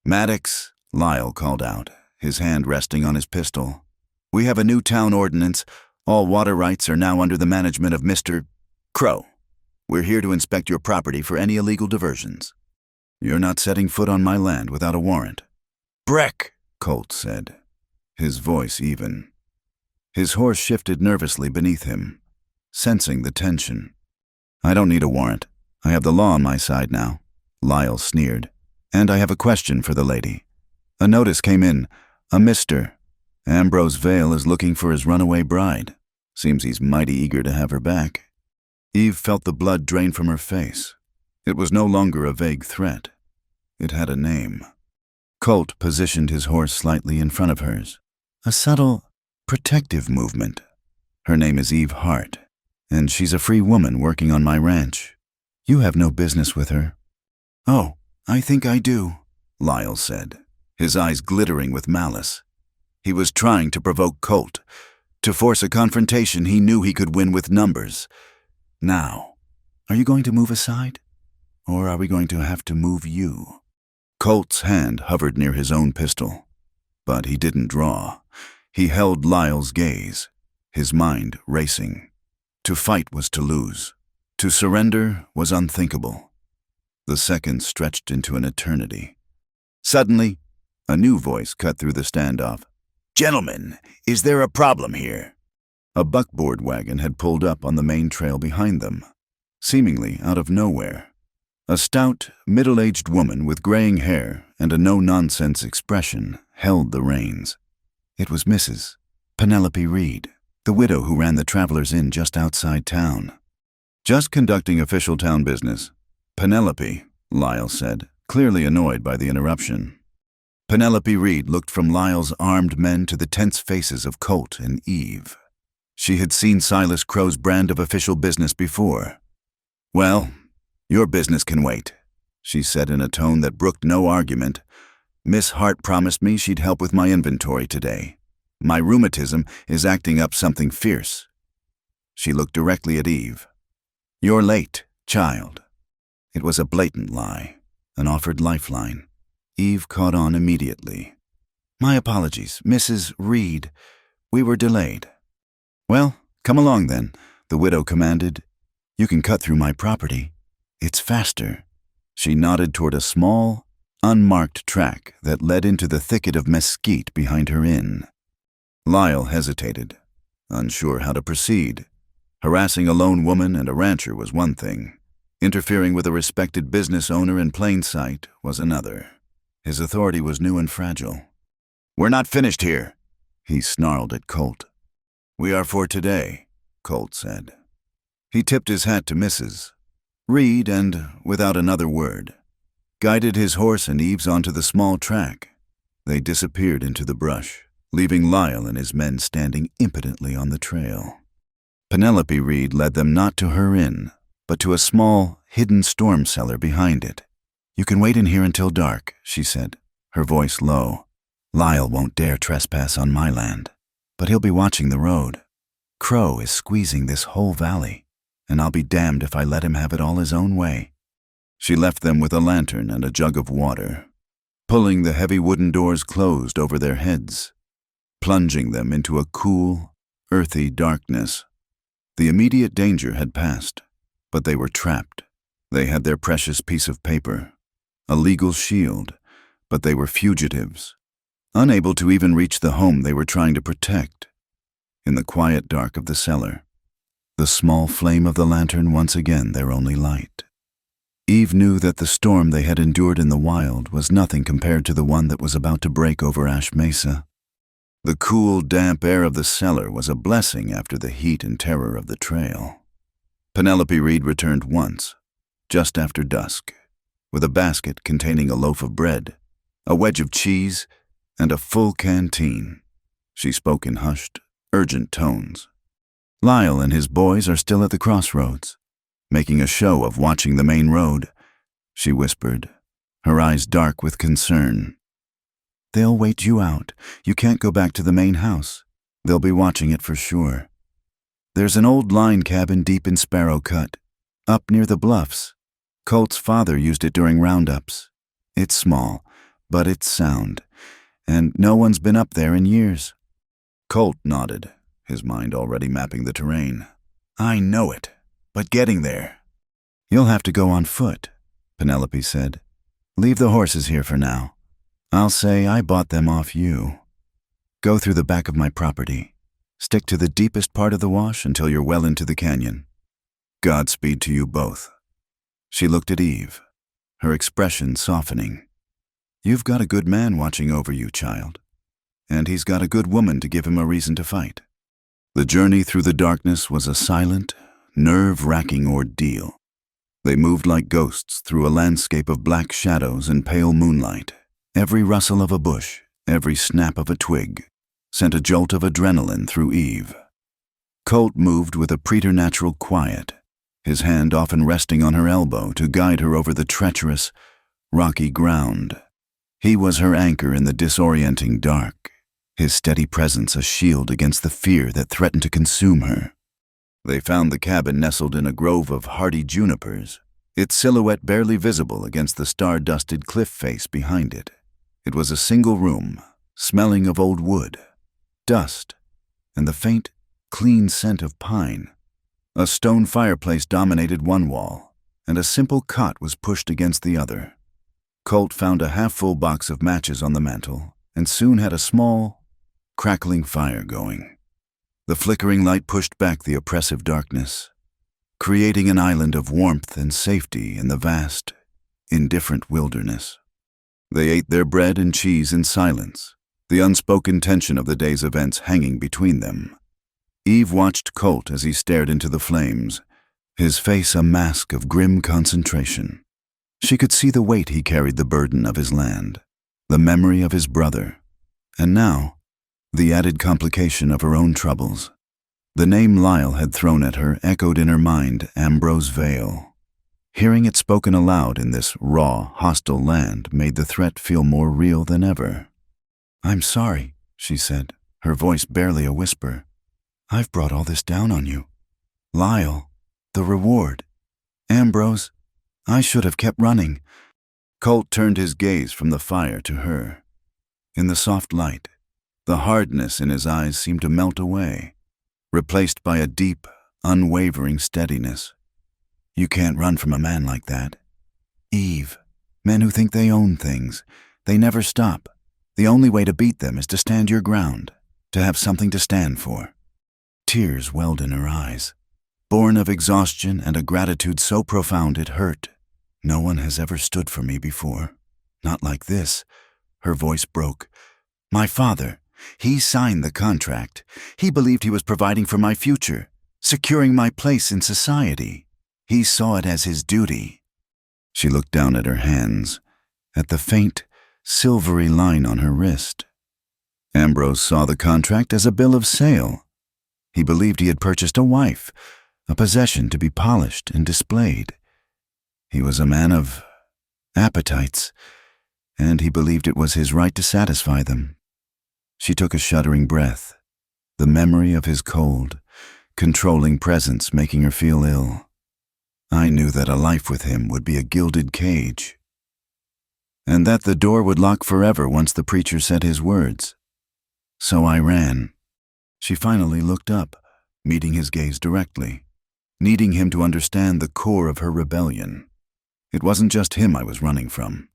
Maddox," Lyle called out, his hand resting on his pistol. "We have a new town ordinance. All water rights are now under the management of Mr. Crow. We're here to inspect your property for any illegal diversions. You're not setting foot on my land without a warrant." "Breck," Colt said, his voice even. His horse shifted nervously beneath him, sensing the tension. "I don't need a warrant. I have the law on my side now," Lyle sneered. "And I have a question for the lady. A notice came in. A Mr. Ambrose Vale is looking for his runaway bride. Seems he's mighty eager to have her back." Eve felt the blood drain from her face. It was no longer a vague threat. It had a name. Colt positioned his horse slightly in front of hers. A subtle, protective movement. "Her name is Eve Hart, and she's a free woman working on my ranch. You have no business with her." "Oh, I think I do," Lyle said, his eyes glittering with malice. He was trying to provoke Colt, to force a confrontation he knew he could win with numbers. "Now, are you going to move aside? Or are we going to have to move you?" Colt's hand hovered near his own pistol, but he didn't draw. He held Lyle's gaze, his mind racing. To fight was to lose. To surrender was unthinkable. The seconds stretched into an eternity. Suddenly, a new voice cut through the standoff. "Gentlemen, is there a problem here?" A buckboard wagon had pulled up on the main trail behind them, seemingly out of nowhere. A stout, middle-aged woman with graying hair and a no-nonsense expression held the reins. It was Mrs. Penelope Reed, the widow who ran the Travelers Inn just outside town. "Just conducting official town business." "Penelope," Lyle said, clearly annoyed by the interruption. Penelope Reed looked from Lyle's armed men to the tense faces of Colt and Eve. She had seen Silas Crow's brand of official business before. "Well, your business can wait," she said in a tone that brooked no argument. "Miss Hart promised me she'd help with my inventory today. My rheumatism is acting up something fierce." She looked directly at Eve. "You're late, child." It was a blatant lie, an offered lifeline. Eve caught on immediately. "My apologies, Mrs. Reed. We were delayed." "Well, come along then," the widow commanded. "You can cut through my property. It's faster." She nodded toward a small, unmarked track that led into the thicket of mesquite behind her inn. Lyle hesitated, unsure how to proceed. Harassing a lone woman and a rancher was one thing. Interfering with a respected business owner in plain sight was another. His authority was new and fragile. "We're not finished here," he snarled at Colt. "We are for today," Colt said. He tipped his hat to Mrs. Reed and, without another word, guided his horse and Eves onto the small track. They disappeared into the brush, leaving Lyle and his men standing impotently on the trail. Penelope Reed led them not to her inn, but to a small, hidden storm cellar behind it. "You can wait in here until dark," she said, her voice low. "Lyle won't dare trespass on my land, but he'll be watching the road. Crow is squeezing this whole valley, and I'll be damned if I let him have it all his own way." She left them with a lantern and a jug of water, pulling the heavy wooden doors closed over their heads, plunging them into a cool, earthy darkness. The immediate danger had passed, but they were trapped. They had their precious piece of paper, a legal shield, but they were fugitives, unable to even reach the home they were trying to protect. In the quiet dark of the cellar, the small flame of the lantern once again their only light. Eve knew that the storm they had endured in the wild was nothing compared to the one that was about to break over Ash Mesa. The cool, damp air of the cellar was a blessing after the heat and terror of the trail. Penelope Reed returned once, just after dusk, with a basket containing a loaf of bread, a wedge of cheese, and a full canteen. She spoke in hushed, urgent tones. Lyle and his boys are still at the crossroads, making a show of watching the main road, she whispered, her eyes dark with concern. They'll wait you out. You can't go back to the main house. They'll be watching it for sure. There's an old line cabin deep in Sparrow Cut, up near the bluffs. Colt's father used it during roundups. It's small, but it's sound, and no one's been up there in years. Colt nodded, his mind already mapping the terrain. I know it, but getting there. You'll have to go on foot, Penelope said. Leave the horses here for now. I'll say I bought them off you. Go through the back of my property. Stick to the deepest part of the wash until you're well into the canyon. Godspeed to you both. She looked at Eve, her expression softening. You've got a good man watching over you, child, and he's got a good woman to give him a reason to fight. The journey through the darkness was a silent, nerve-wracking ordeal. They moved like ghosts through a landscape of black shadows and pale moonlight. Every rustle of a bush, every snap of a twig, sent a jolt of adrenaline through Eve. Colt moved with a preternatural quiet, his hand often resting on her elbow to guide her over the treacherous, rocky ground. He was her anchor in the disorienting dark, his steady presence a shield against the fear that threatened to consume her. They found the cabin nestled in a grove of hardy junipers, its silhouette barely visible against the star-dusted cliff face behind it. It was a single room, smelling of old wood, dust, and the faint, clean scent of pine. A stone fireplace dominated one wall, and a simple cot was pushed against the other. Colt found a half-full box of matches on the mantel, and soon had a small, crackling fire going. The flickering light pushed back the oppressive darkness, creating an island of warmth and safety in the vast, indifferent wilderness. They ate their bread and cheese in silence, the unspoken tension of the day's events hanging between them. Eve watched Colt as he stared into the flames, his face a mask of grim concentration. She could see the weight he carried, the burden of his land, the memory of his brother, and now, the added complication of her own troubles. The name Lyle had thrown at her echoed in her mind, Ambrose Vale. Hearing it spoken aloud in this raw, hostile land made the threat feel more real than ever. I'm sorry, she said, her voice barely a whisper. I've brought all this down on you. Lyle, the reward. Ambrose, I should have kept running. Colt turned his gaze from the fire to her. In the soft light, the hardness in his eyes seemed to melt away, replaced by a deep, unwavering steadiness. You can't run from a man like that. Eve, men who think they own things, they never stop. The only way to beat them is to stand your ground, to have something to stand for. Tears welled in her eyes, born of exhaustion and a gratitude so profound it hurt. No one has ever stood for me before. Not like this. Her voice broke. My father, he signed the contract. He believed he was providing for my future, securing my place in society. He saw it as his duty. She looked down at her hands, at the faint, silvery line on her wrist. Ambrose saw the contract as a bill of sale. He believed he had purchased a wife, a possession to be polished and displayed. He was a man of appetites, and he believed it was his right to satisfy them. She took a shuddering breath, the memory of his cold, controlling presence making her feel ill. I knew that a life with him would be a gilded cage, and that the door would lock forever once the preacher said his words. So I ran. She finally looked up, meeting his gaze directly, needing him to understand the core of her rebellion. It wasn't just him I was running from.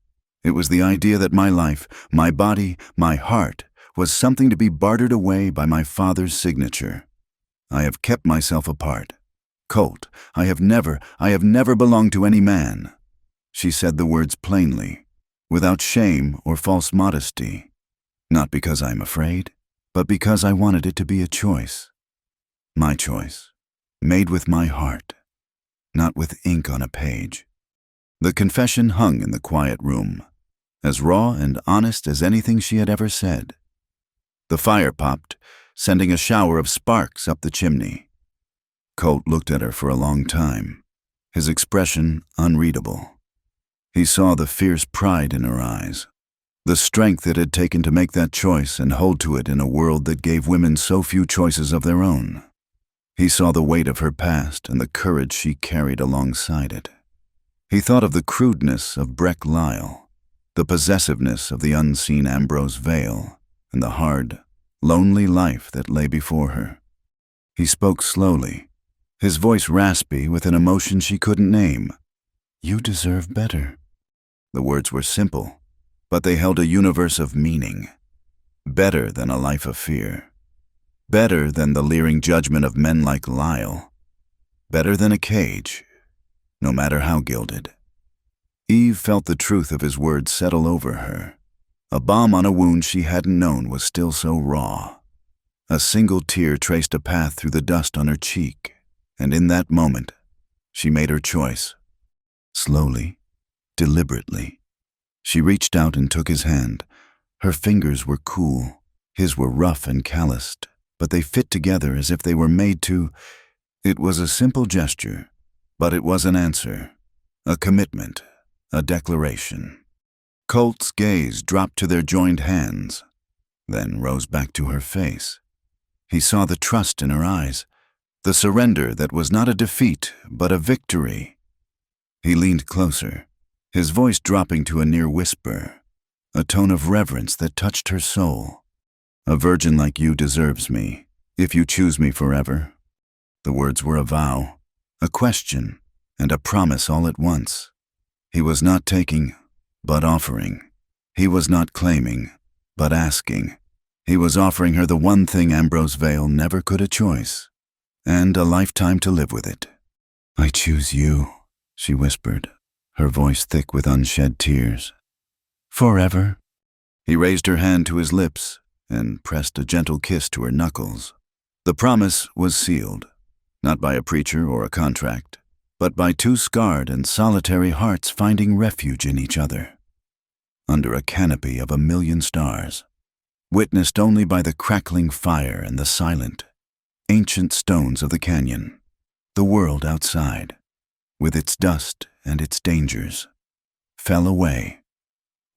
It was the idea that my life, my body, my heart was something to be bartered away by my father's signature. I have kept myself apart. Colt, I have never belonged to any man. She said the words plainly, without shame or false modesty. Not because I'm afraid, but because I wanted it to be a choice. My choice, made with my heart, not with ink on a page. The confession hung in the quiet room, as raw and honest as anything she had ever said. The fire popped, sending a shower of sparks up the chimney. Colt looked at her for a long time, his expression unreadable. He saw the fierce pride in her eyes, the strength it had taken to make that choice and hold to it in a world that gave women so few choices of their own. He saw the weight of her past and the courage she carried alongside it. He thought of the crudeness of Breck Lyle, the possessiveness of the unseen Ambrose Vale, and the hard, lonely life that lay before her. He spoke slowly, his voice raspy with an emotion she couldn't name. "You deserve better." The words were simple, but they held a universe of meaning. Better than a life of fear. Better than the leering judgment of men like Lyle. Better than a cage, no matter how gilded. Eve felt the truth of his words settle over her. A balm on a wound she hadn't known was still so raw. A single tear traced a path through the dust on her cheek, and in that moment, she made her choice. Slowly, deliberately, she reached out and took his hand. Her fingers were cool, his were rough and calloused, but they fit together as if they were made to. It was a simple gesture, but it was an answer, a commitment, a declaration. Colt's gaze dropped to their joined hands, then rose back to her face. He saw the trust in her eyes, the surrender that was not a defeat, but a victory. He leaned closer, his voice dropping to a near whisper, a tone of reverence that touched her soul. "A virgin like you deserves me, if you choose me forever." The words were a vow, a question, and a promise all at once. He was not taking, but offering. He was not claiming, but asking. He was offering her the one thing Ambrose Vale never could a choice, and a lifetime to live with it. "I choose you," she whispered, her voice thick with unshed tears. "Forever." He raised her hand to his lips and pressed a gentle kiss to her knuckles. The promise was sealed, not by a preacher or a contract, but by two scarred and solitary hearts finding refuge in each other, under a canopy of 1,000,000 stars, witnessed only by the crackling fire and the silent, ancient stones of the canyon. The world outside, with its dust and its dangers, fell away.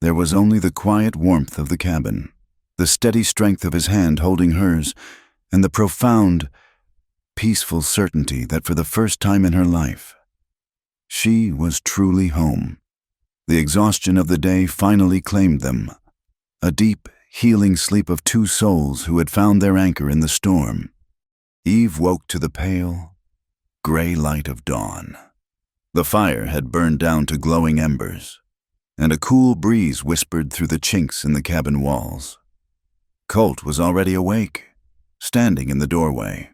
There was only the quiet warmth of the cabin, the steady strength of his hand holding hers, and the profound, peaceful certainty that for the first time in her life, she was truly home. The exhaustion of the day finally claimed them, a deep, healing sleep of two souls who had found their anchor in the storm. Eve woke to the pale, gray light of dawn. The fire had burned down to glowing embers, and a cool breeze whispered through the chinks in the cabin walls. Colt was already awake, standing in the doorway,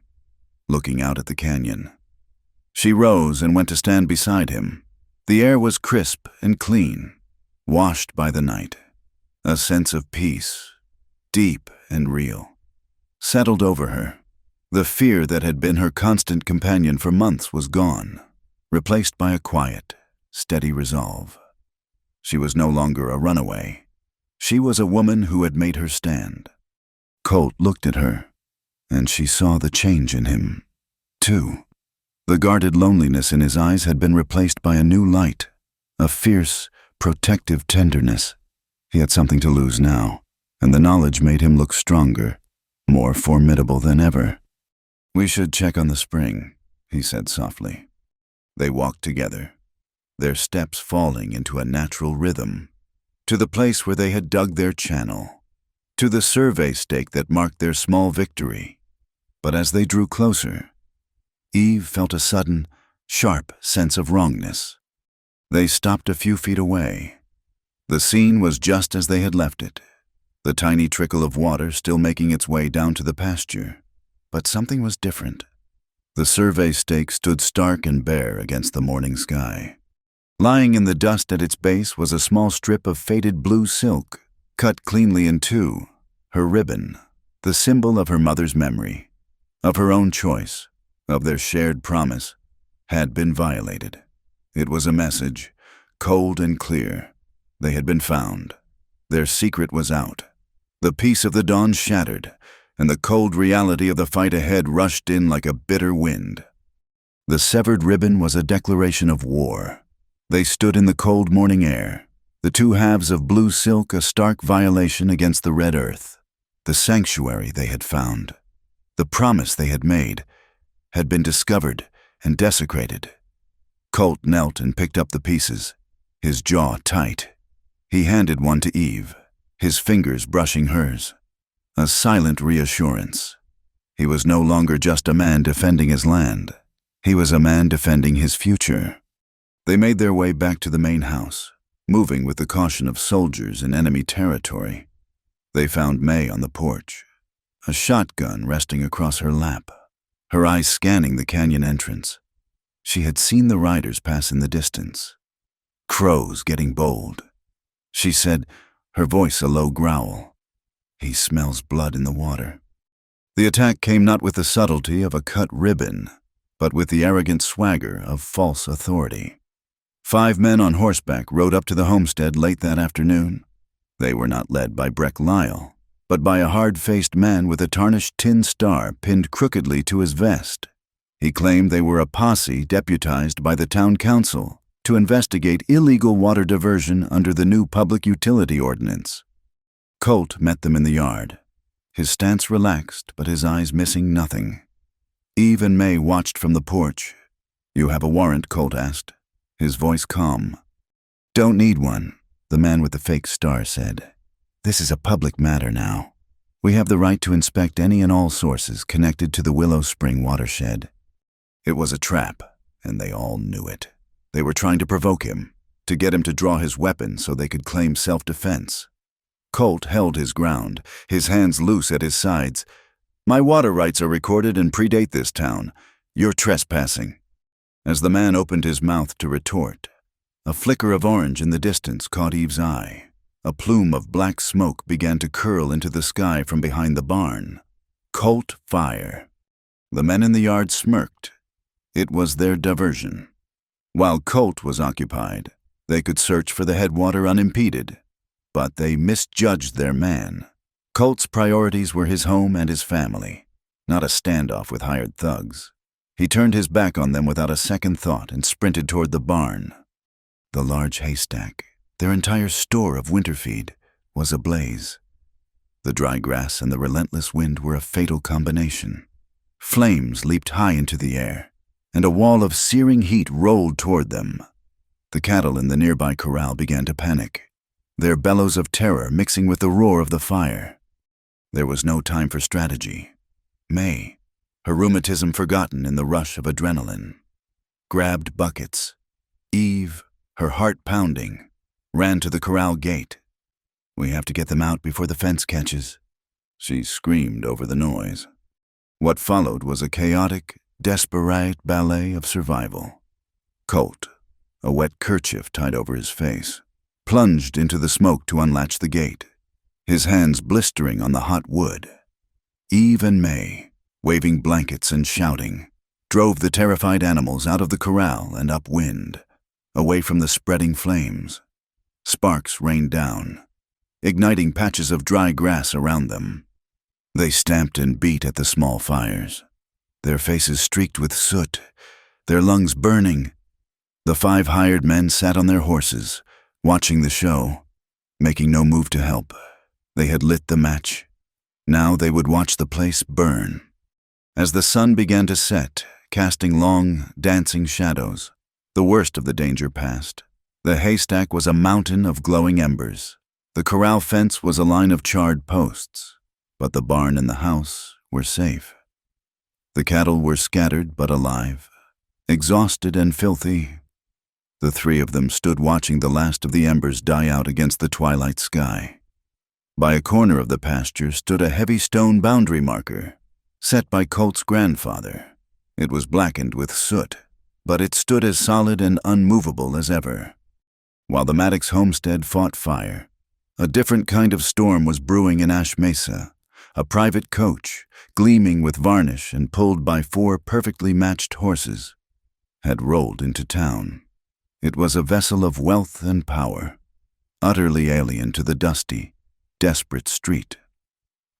looking out at the canyon. She rose and went to stand beside him. The air was crisp and clean, washed by the night. A sense of peace, deep and real, settled over her. The fear that had been her constant companion for months was gone, replaced by a quiet, steady resolve. She was no longer a runaway. She was a woman who had made her stand. Colt looked at her, and she saw the change in him, too. The guarded loneliness in his eyes had been replaced by a new light, a fierce, protective tenderness. He had something to lose now, and the knowledge made him look stronger, more formidable than ever. "We should check on the spring," he said softly. They walked together, their steps falling into a natural rhythm, to the place where they had dug their channel, to the survey stake that marked their small victory. But as they drew closer, Eve felt a sudden, sharp sense of wrongness. They stopped a few feet away. The scene was just as they had left it, the tiny trickle of water still making its way down to the pasture. But something was different. The survey stake stood stark and bare against the morning sky. Lying in the dust at its base was a small strip of faded blue silk, cut cleanly in two, her ribbon, the symbol of her mother's memory, of her own choice, of their shared promise, had been violated. It was a message, cold and clear. They had been found. Their secret was out. The peace of the dawn shattered, and the cold reality of the fight ahead rushed in like a bitter wind. The severed ribbon was a declaration of war. They stood in the cold morning air, the two halves of blue silk a stark violation against the red earth. The sanctuary they had found, the promise they had made, had been discovered and desecrated. Colt knelt and picked up the pieces, his jaw tight. He handed one to Eve, his fingers brushing hers. A silent reassurance. He was no longer just a man defending his land. He was a man defending his future. They made their way back to the main house, moving with the caution of soldiers in enemy territory. They found May on the porch, a shotgun resting across her lap, her eyes scanning the canyon entrance. She had seen the riders pass in the distance. Crows getting bold. She said, her voice a low growl. He smells blood in the water. The attack came not with the subtlety of a cut ribbon, but with the arrogant swagger of false authority. 5 men on horseback rode up to the homestead late that afternoon. They were not led by Breck Lyle, but by a hard-faced man with a tarnished tin star pinned crookedly to his vest. He claimed they were a posse deputized by the town council to investigate illegal water diversion under the new public utility ordinance. Colt met them in the yard, his stance relaxed but his eyes missing nothing. Eve and May watched from the porch. "You have a warrant?" Colt asked, his voice calm. "Don't need one," the man with the fake star said. "This is a public matter now. We have the right to inspect any and all sources connected to the Willow Spring watershed." It was a trap, and they all knew it. They were trying to provoke him, to get him to draw his weapon so they could claim self-defense. Colt held his ground, his hands loose at his sides. "My water rights are recorded and predate this town. You're trespassing." As the man opened his mouth to retort, a flicker of orange in the distance caught Eve's eye. A plume of black smoke began to curl into the sky from behind the barn. Colt fire. The men in the yard smirked. It was their diversion. While Colt was occupied, they could search for the headwater unimpeded. But they misjudged their man. Colt's priorities were his home and his family, not a standoff with hired thugs. He turned his back on them without a second thought and sprinted toward the barn. The large haystack, their entire store of winter feed, was ablaze. The dry grass and the relentless wind were a fatal combination. Flames leaped high into the air, and a wall of searing heat rolled toward them. The cattle in the nearby corral began to panic, their bellows of terror mixing with the roar of the fire. There was no time for strategy. May, her rheumatism forgotten in the rush of adrenaline, grabbed buckets. Eve, her heart pounding, ran to the corral gate. "We have to get them out before the fence catches," she screamed over the noise. What followed was a chaotic, desperate ballet of survival. Colt, a wet kerchief tied over his face, plunged into the smoke to unlatch the gate, his hands blistering on the hot wood. Eve and May, waving blankets and shouting, drove the terrified animals out of the corral and upwind, away from the spreading flames. Sparks rained down, igniting patches of dry grass around them. They stamped and beat at the small fires, their faces streaked with soot, their lungs burning. The 5 hired men sat on their horses, watching the show, making no move to help. They had lit the match. Now they would watch the place burn. As the sun began to set, casting long, dancing shadows, the worst of the danger passed. The haystack was a mountain of glowing embers. The corral fence was a line of charred posts, but the barn and the house were safe. The cattle were scattered but alive, exhausted and filthy. The three of them stood watching the last of the embers die out against the twilight sky. By a corner of the pasture stood a heavy stone boundary marker, set by Colt's grandfather. It was blackened with soot, but it stood as solid and unmovable as ever. While the Maddox homestead fought fire, a different kind of storm was brewing in Ash Mesa. A private coach, gleaming with varnish and pulled by 4 perfectly matched horses, had rolled into town. It was a vessel of wealth and power, utterly alien to the dusty, desperate street.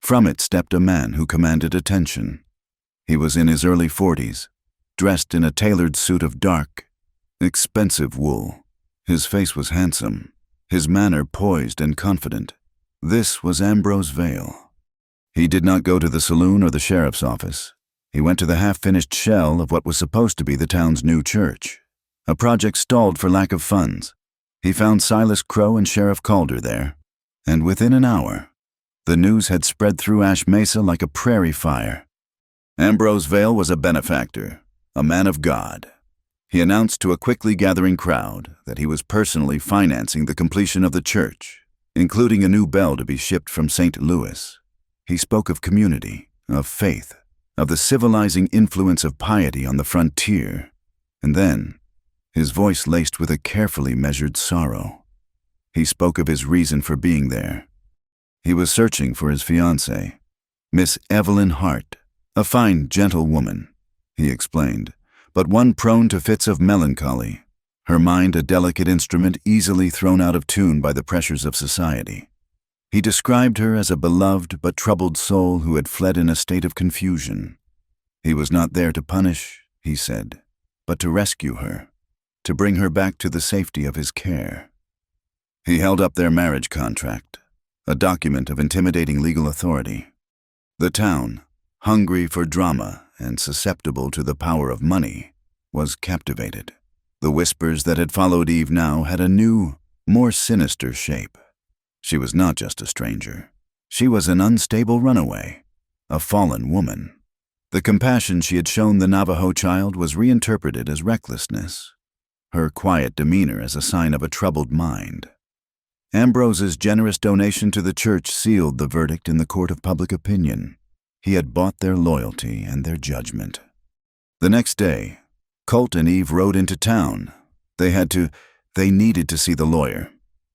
From it stepped a man who commanded attention. He was in his early 40s, dressed in a tailored suit of dark, expensive wool. His face was handsome, his manner poised and confident. This was Ambrose Vail. He did not go to the saloon or the sheriff's office. He went to the half-finished shell of what was supposed to be the town's new church. A project stalled for lack of funds. He found Silas Crow and Sheriff Calder there, and within an hour, the news had spread through Ash Mesa like a prairie fire. Ambrose Vail was a benefactor, a man of God. He announced to a quickly gathering crowd that he was personally financing the completion of the church, including a new bell to be shipped from St. Louis. He spoke of community, of faith, of the civilizing influence of piety on the frontier, and then, his voice laced with a carefully measured sorrow, he spoke of his reason for being there. He was searching for his fiancée, Miss Evelyn Hart, a fine, gentle woman, he explained, but one prone to fits of melancholy, her mind a delicate instrument easily thrown out of tune by the pressures of society. He described her as a beloved but troubled soul who had fled in a state of confusion. He was not there to punish, he said, but to rescue her, to bring her back to the safety of his care. He held up their marriage contract, a document of intimidating legal authority. The town, hungry for drama and susceptible to the power of money, was captivated. The whispers that had followed Eve now had a new, more sinister shape. She was not just a stranger. She was an unstable runaway, a fallen woman. The compassion she had shown the Navajo child was reinterpreted as recklessness, her quiet demeanor as a sign of a troubled mind. Ambrose's generous donation to the church sealed the verdict in the court of public opinion. He had bought their loyalty and their judgment. The next day, Colt and Eve rode into town. They needed to see the lawyer,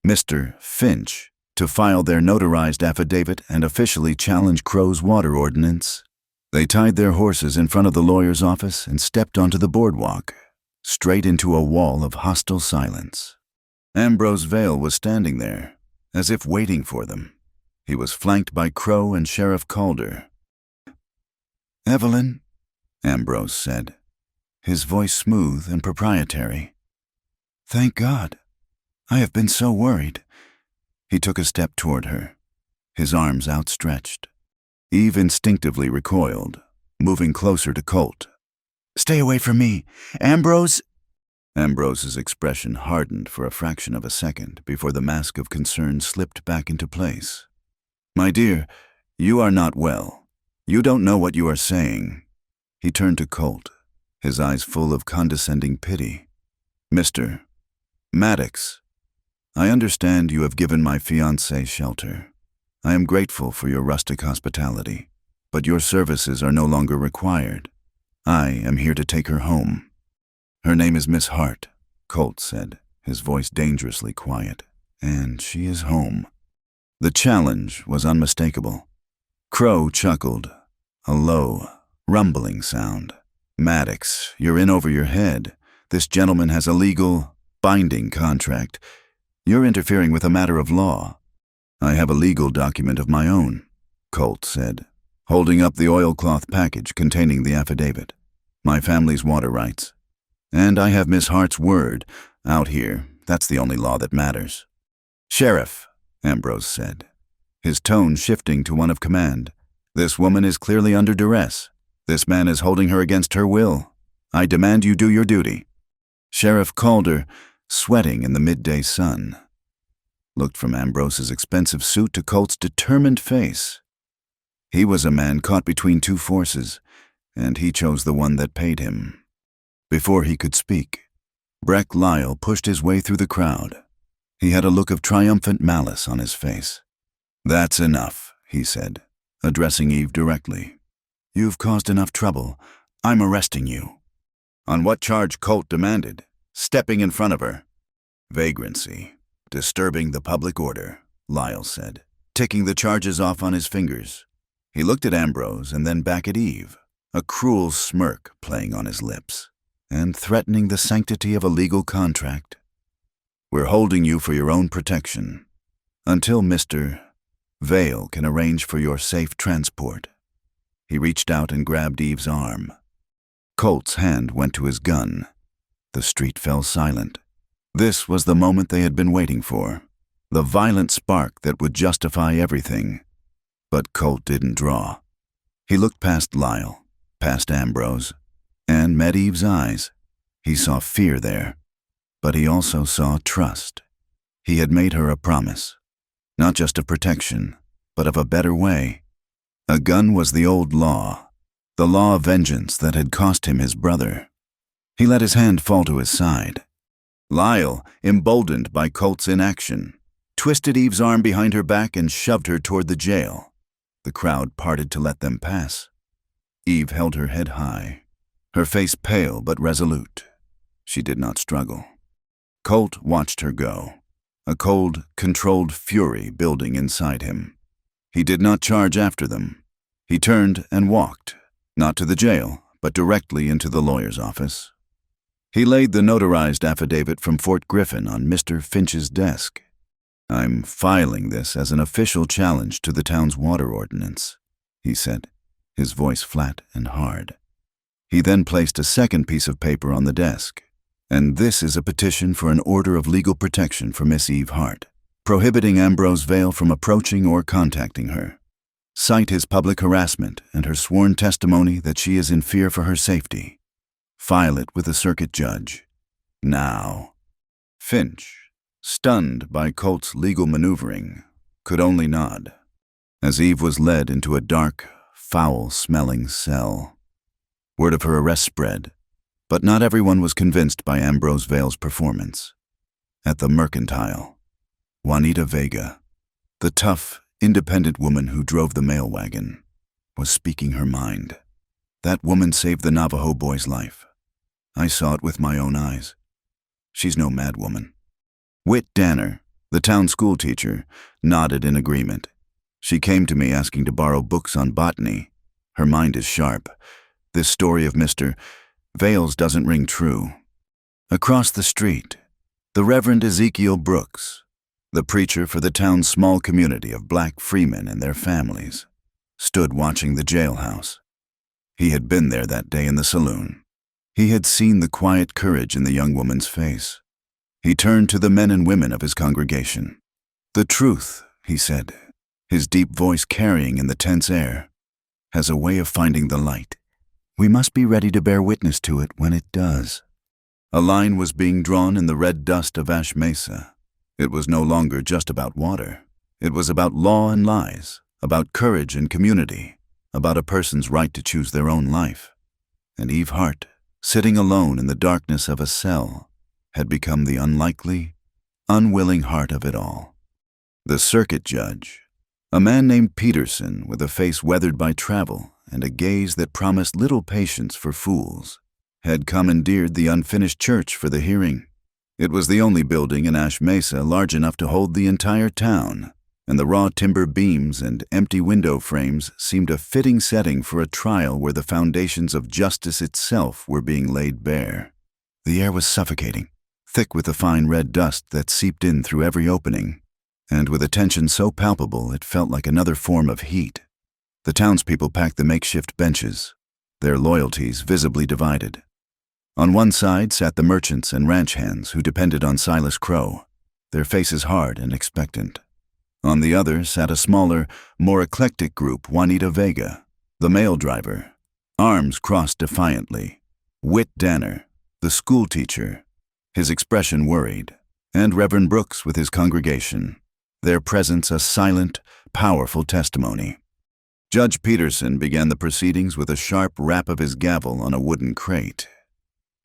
Mr. Finch, to file their notarized affidavit and officially challenge Crow's water ordinance. They tied their horses in front of the lawyer's office and stepped onto the boardwalk, straight into a wall of hostile silence. Ambrose Vail was standing there, as if waiting for them. He was flanked by Crow and Sheriff Calder. "Evelyn," Ambrose said, his voice smooth and proprietary. "Thank God. I have been so worried." He took a step toward her, his arms outstretched. Eve instinctively recoiled, moving closer to Colt. "Stay away from me, Ambrose!" Ambrose's expression hardened for a fraction of a second before the mask of concern slipped back into place. "My dear, you are not well. You don't know what you are saying." He turned to Colt, his eyes full of condescending pity. "Mr. Maddox, I understand you have given my fiancée shelter. I am grateful for your rustic hospitality, but your services are no longer required. I am here to take her home." "Her name is Miss Hart," Colt said, his voice dangerously quiet, "and she is home." The challenge was unmistakable. Crow chuckled, a low, rumbling sound. "Maddox, you're in over your head. This gentleman has a legal, binding contract. You're interfering with a matter of law." "I have a legal document of my own," Colt said, holding up the oilcloth package containing the affidavit. "My family's water rights. And I have Miss Hart's word. Out here, that's the only law that matters." "Sheriff," Ambrose said, his tone shifting to one of command, "this woman is clearly under duress. This man is holding her against her will. I demand you do your duty." Sheriff Calder, sweating in the midday sun, looked from Ambrose's expensive suit to Colt's determined face. He was a man caught between two forces, and he chose the one that paid him. Before he could speak, Breck Lyle pushed his way through the crowd. He had a look of triumphant malice on his face. "That's enough," he said, addressing Eve directly. "You've caused enough trouble. I'm arresting you." "On what charge?" Colt demanded, stepping in front of her. "Vagrancy, disturbing the public order," Lyle said, ticking the charges off on his fingers. He looked at Ambrose and then back at Eve, a cruel smirk playing on his lips, and threatening the sanctity of a legal contract. "We're holding you for your own protection, until Mr. Vale can arrange for your safe transport." He reached out and grabbed Eve's arm. Colt's hand went to his gun. The street fell silent. This was the moment they had been waiting for, the violent spark that would justify everything. But Colt didn't draw. He looked past Lyle, past Ambrose, and met Eve's eyes. He saw fear there, but he also saw trust. He had made her a promise, not just of protection, but of a better way. A gun was the old law, the law of vengeance that had cost him his brother. He let his hand fall to his side. Lyle, emboldened by Colt's inaction, twisted Eve's arm behind her back and shoved her toward the jail. The crowd parted to let them pass. Eve held her head high, her face pale but resolute. She did not struggle. Colt watched her go, a cold, controlled fury building inside him. He did not charge after them. He turned and walked, not to the jail, but directly into the lawyer's office. He laid the notarized affidavit from Fort Griffin on Mr. Finch's desk. "I'm filing this as an official challenge to the town's water ordinance," he said, his voice flat and hard. He then placed a second piece of paper on the desk. "And this is a petition for an order of legal protection for Miss Eve Hart, prohibiting Ambrose Vale from approaching or contacting her. Cite his public harassment and her sworn testimony that she is in fear for her safety. File it with the circuit judge. Now." Finch, stunned by Colt's legal maneuvering, could only nod, as Eve was led into a dark, foul-smelling cell. Word of her arrest spread, but not everyone was convinced by Ambrose Vale's performance. At the Mercantile, Juanita Vega, the tough, independent woman who drove the mail wagon, was speaking her mind. That woman saved the Navajo boy's life. I saw it with my own eyes. She's no madwoman. Whit Danner, the town school teacher, nodded in agreement. She came to me asking to borrow books on botany. Her mind is sharp. This story of Mr. Vale's doesn't ring true. Across the street, the Reverend Ezekiel Brooks, the preacher for the town's small community of black freemen and their families, stood watching the jailhouse. He had been there that day in the saloon. He had seen the quiet courage in the young woman's face. He turned to the men and women of his congregation. "The truth," he said, his deep voice carrying in the tense air, "has a way of finding the light. We must be ready to bear witness to it when it does." A line was being drawn in the red dust of Ash Mesa. It was no longer just about water. It was about law and lies, about courage and community, about a person's right to choose their own life. And Eve Hart, sitting alone in the darkness of a cell, had become the unlikely, unwilling heart of it all. The circuit judge, a man named Peterson with a face weathered by travel and a gaze that promised little patience for fools, had commandeered the unfinished church for the hearing. It was the only building in Ash Mesa large enough to hold the entire town, and the raw timber beams and empty window frames seemed a fitting setting for a trial where the foundations of justice itself were being laid bare. The air was suffocating, thick with the fine red dust that seeped in through every opening, and with a tension so palpable it felt like another form of heat. The townspeople packed the makeshift benches, their loyalties visibly divided. On one side sat the merchants and ranch hands who depended on Silas Crow, their faces hard and expectant. On the other sat a smaller, more eclectic group, Juanita Vega, the mail driver, arms crossed defiantly, Whit Danner, the school teacher, his expression worried, and Reverend Brooks with his congregation, their presence a silent, powerful testimony. Judge Peterson began the proceedings with a sharp rap of his gavel on a wooden crate.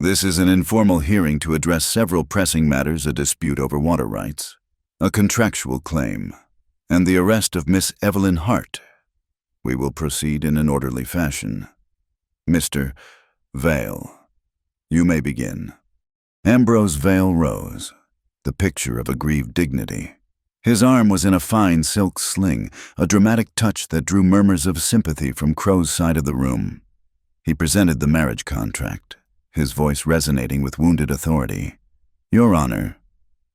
This is an informal hearing to address several pressing matters: a dispute over water rights, a contractual claim, and the arrest of Miss Evelyn Hart. We will proceed in an orderly fashion. Mr. Vale, you may begin. Ambrose Vale rose, the picture of aggrieved dignity. His arm was in a fine silk sling, a dramatic touch that drew murmurs of sympathy from Crow's side of the room. He presented the marriage contract, his voice resonating with wounded authority. Your Honor,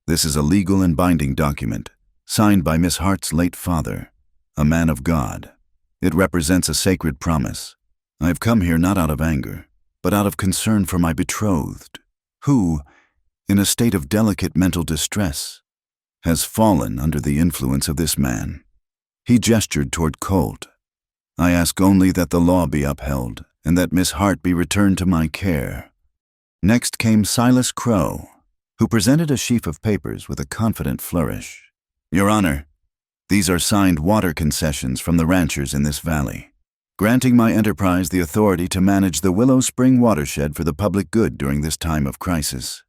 this is a legal and binding document, signed by Miss Hart's late father, a man of God. It represents a sacred promise. I have come here not out of anger, but out of concern for my betrothed, who, in a state of delicate mental distress, has fallen under the influence of this man. He gestured toward Colt. I ask only that the law be upheld and that Miss Hart be returned to my care. Next came Silas Crow, who presented a sheaf of papers with a confident flourish. Your Honor, these are signed water concessions from the ranchers in this valley, granting my enterprise the authority to manage the Willow Spring watershed for the public good during this time of crisis.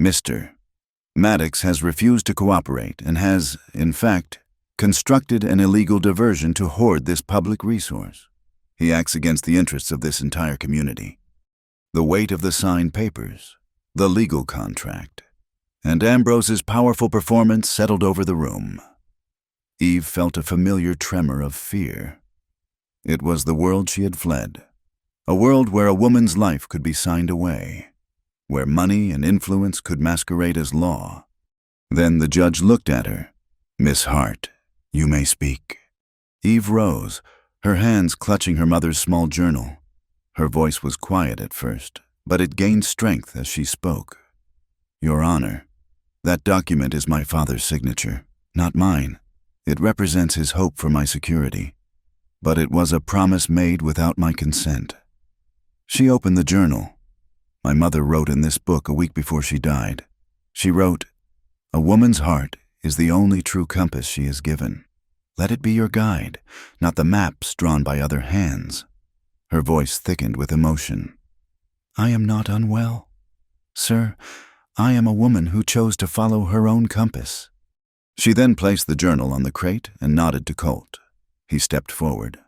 Mr. Maddox has refused to cooperate and has, in fact, constructed an illegal diversion to hoard this public resource. He acts against the interests of this entire community. The weight of the signed papers, the legal contract, and Ambrose's powerful performance settled over the room. Eve felt a familiar tremor of fear. It was the world she had fled, a world where a woman's life could be signed away, where money and influence could masquerade as law. Then the judge looked at her. Miss Hart, you may speak. Eve rose, her hands clutching her mother's small journal. Her voice was quiet at first, but it gained strength as she spoke. Your Honor, that document is my father's signature, not mine. It represents his hope for my security, but it was a promise made without my consent. She opened the journal. My mother wrote in this book a week before she died. She wrote, "A woman's heart is the only true compass she is given. Let it be your guide, not the maps drawn by other hands." Her voice thickened with emotion. I am not unwell. Sir, I am a woman who chose to follow her own compass. She then placed the journal on the crate and nodded to Colt. He stepped forward,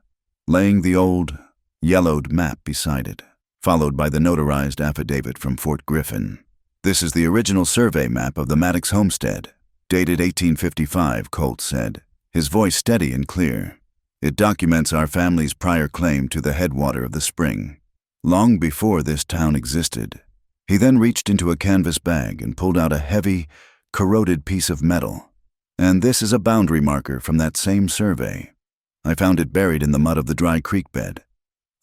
laying the old, yellowed map beside it, followed by the notarized affidavit from Fort Griffin. This is the original survey map of the Maddox homestead, dated 1855, Colt said, his voice steady and clear. It documents our family's prior claim to the headwater of the spring, long before this town existed. He then reached into a canvas bag and pulled out a heavy, corroded piece of metal. And this is a boundary marker from that same survey. I found it buried in the mud of the dry creek bed,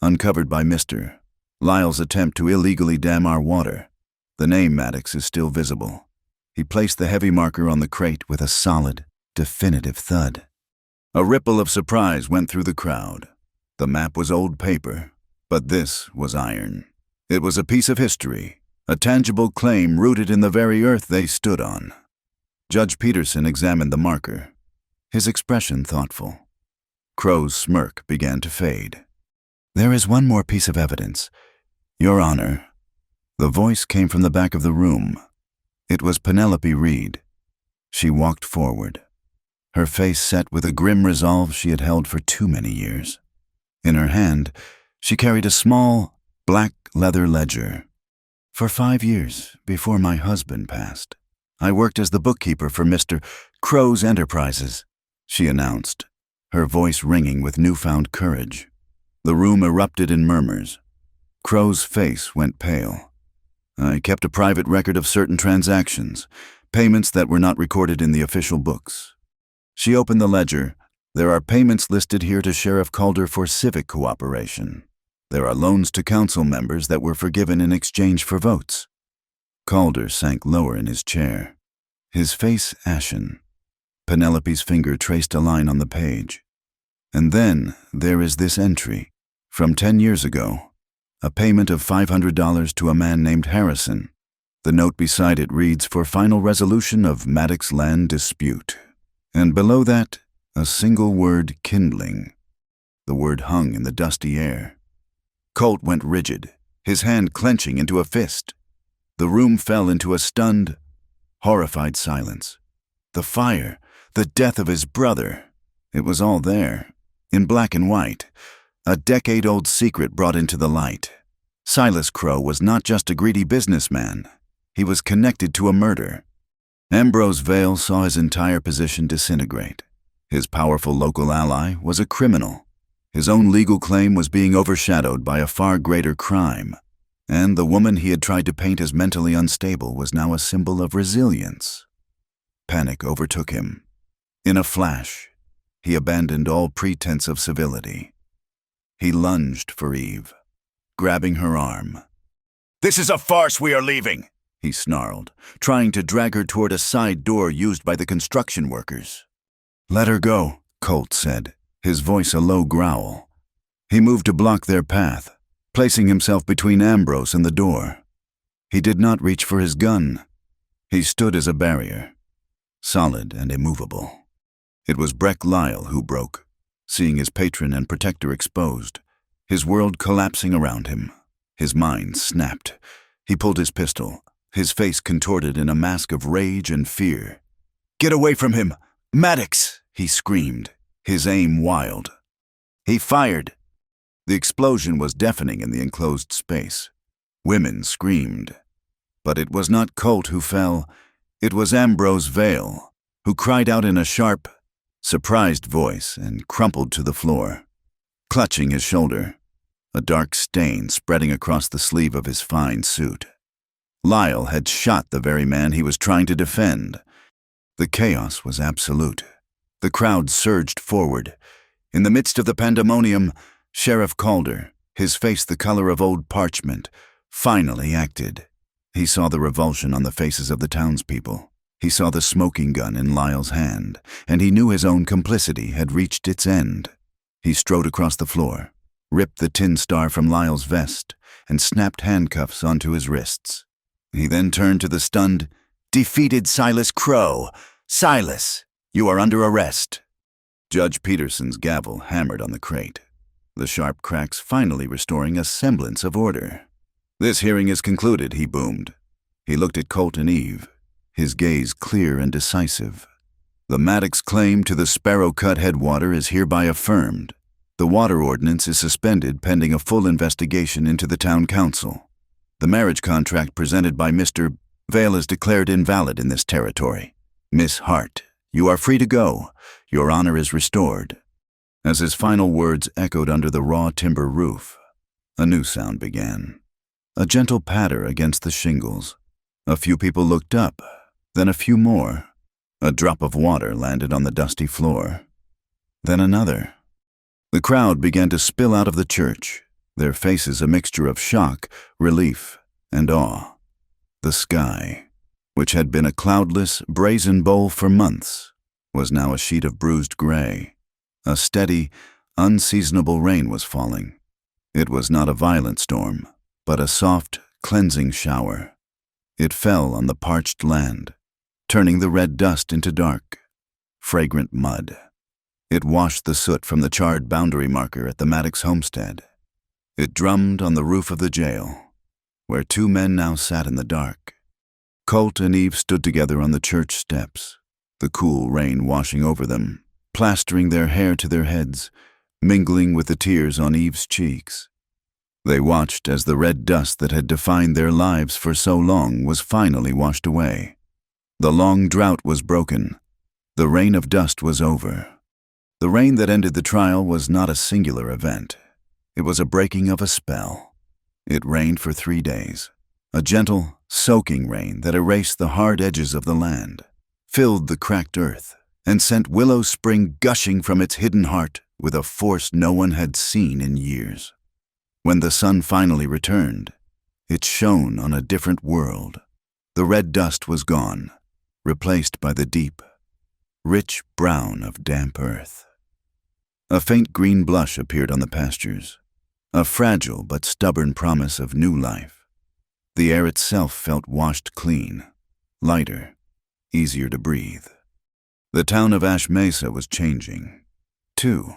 uncovered by Mr. Lyle's attempt to illegally dam our water. The name Maddox is still visible. He placed the heavy marker on the crate with a solid, definitive thud. A ripple of surprise went through the crowd. The map was old paper, but this was iron. It was a piece of history, a tangible claim rooted in the very earth they stood on. Judge Peterson examined the marker, his expression thoughtful. Crow's smirk began to fade. There is one more piece of evidence. Your Honor. The voice came from the back of the room. It was Penelope Reed. She walked forward, her face set with a grim resolve she had held for too many years. In her hand, she carried a small, black leather ledger. For 5 years, before my husband passed, I worked as the bookkeeper for Mr. Crow's enterprises, she announced, her voice ringing with newfound courage. The room erupted in murmurs. Crow's face went pale. I kept a private record of certain transactions, payments that were not recorded in the official books. She opened the ledger. There are payments listed here to Sheriff Calder for civic cooperation. There are loans to council members that were forgiven in exchange for votes. Calder sank lower in his chair, his face ashen. Penelope's finger traced a line on the page. And then there is this entry, from 10 years ago, a payment of $500 to a man named Harrison. The note beside it reads, "For final resolution of Maddox land dispute." And below that, a single word, kindling. the word hung in the dusty air. Colt went rigid, his hand clenching into a fist. The room fell into a stunned, horrified silence. The fire, the death of his brother, it was all there, in black and white, a decade-old secret brought into the light. Silas Crow was not just a greedy businessman. He was connected to a murder. Ambrose Vail saw his entire position disintegrate. His powerful local ally was a criminal. His own legal claim was being overshadowed by a far greater crime. And the woman he had tried to paint as mentally unstable was now a symbol of resilience. Panic overtook him. In a flash, he abandoned all pretense of civility. He lunged for Eve, grabbing her arm. "This is a farce, we are leaving," he snarled, trying to drag her toward a side door used by the construction workers. "Let her go," Colt said, his voice a low growl. He moved to block their path, placing himself between Ambrose and the door. He did not reach for his gun. He stood as a barrier, solid and immovable. It was Breck Lyle who broke, seeing his patron and protector exposed, his world collapsing around him. His mind snapped. He pulled his pistol, his face contorted in a mask of rage and fear. "Get away from him! Maddox!" he screamed, his aim wild. He fired. The explosion was deafening in the enclosed space. Women screamed. But it was not Colt who fell. It was Ambrose Vail, who cried out in a sharp, surprised voice and crumpled to the floor, clutching his shoulder, a dark stain spreading across the sleeve of his fine suit. Lyle had shot the very man he was trying to defend. The chaos was absolute. The crowd surged forward. In the midst of the pandemonium, Sheriff Calder, his face the color of old parchment, finally acted. He saw the revulsion on the faces of the townspeople. He saw the smoking gun in Lyle's hand, and he knew his own complicity had reached its end. He strode across the floor, ripped the tin star from Lyle's vest, and snapped handcuffs onto his wrists. He then turned to the stunned, defeated Silas Crow. "Silas, you are under arrest." Judge Peterson's gavel hammered on the crate, the sharp cracks finally restoring a semblance of order. "This hearing is concluded," he boomed. He looked at Colt and Eve, his gaze clear and decisive. "The Maddox claim to the Sparrow Cut headwater is hereby affirmed. The water ordinance is suspended pending a full investigation into the town council. The marriage contract presented by Mr. Vail is declared invalid in this territory. Miss Hart, you are free to go. Your honor is restored." As his final words echoed under the raw timber roof, a new sound began. A gentle patter against the shingles. A few people looked up, then a few more. A drop of water landed on the dusty floor. Then another. The crowd began to spill out of the church, their faces a mixture of shock, relief, and awe. The sky, which had been a cloudless, brazen bowl for months, was now a sheet of bruised gray. A steady, unseasonable rain was falling. It was not a violent storm, but a soft, cleansing shower. It fell on the parched land, turning the red dust into dark, fragrant mud. It washed the soot from the charred boundary marker at the Maddox homestead. It drummed on the roof of the jail, where two men now sat in the dark. Colt and Eve stood together on the church steps, the cool rain washing over them, plastering their hair to their heads, mingling with the tears on Eve's cheeks. They watched as the red dust that had defined their lives for so long was finally washed away. The long drought was broken. The rain of dust was over. The rain that ended the trial was not a singular event. It was a breaking of a spell. It rained for 3 days, a gentle, soaking rain that erased the hard edges of the land, filled the cracked earth, and sent Willow Spring gushing from its hidden heart with a force no one had seen in years. When the sun finally returned, it shone on a different world. The red dust was gone, replaced by the deep, rich brown of damp earth. A faint green blush appeared on the pastures, a fragile but stubborn promise of new life. The air itself felt washed clean, lighter, easier to breathe. The town of Ash Mesa was changing, too.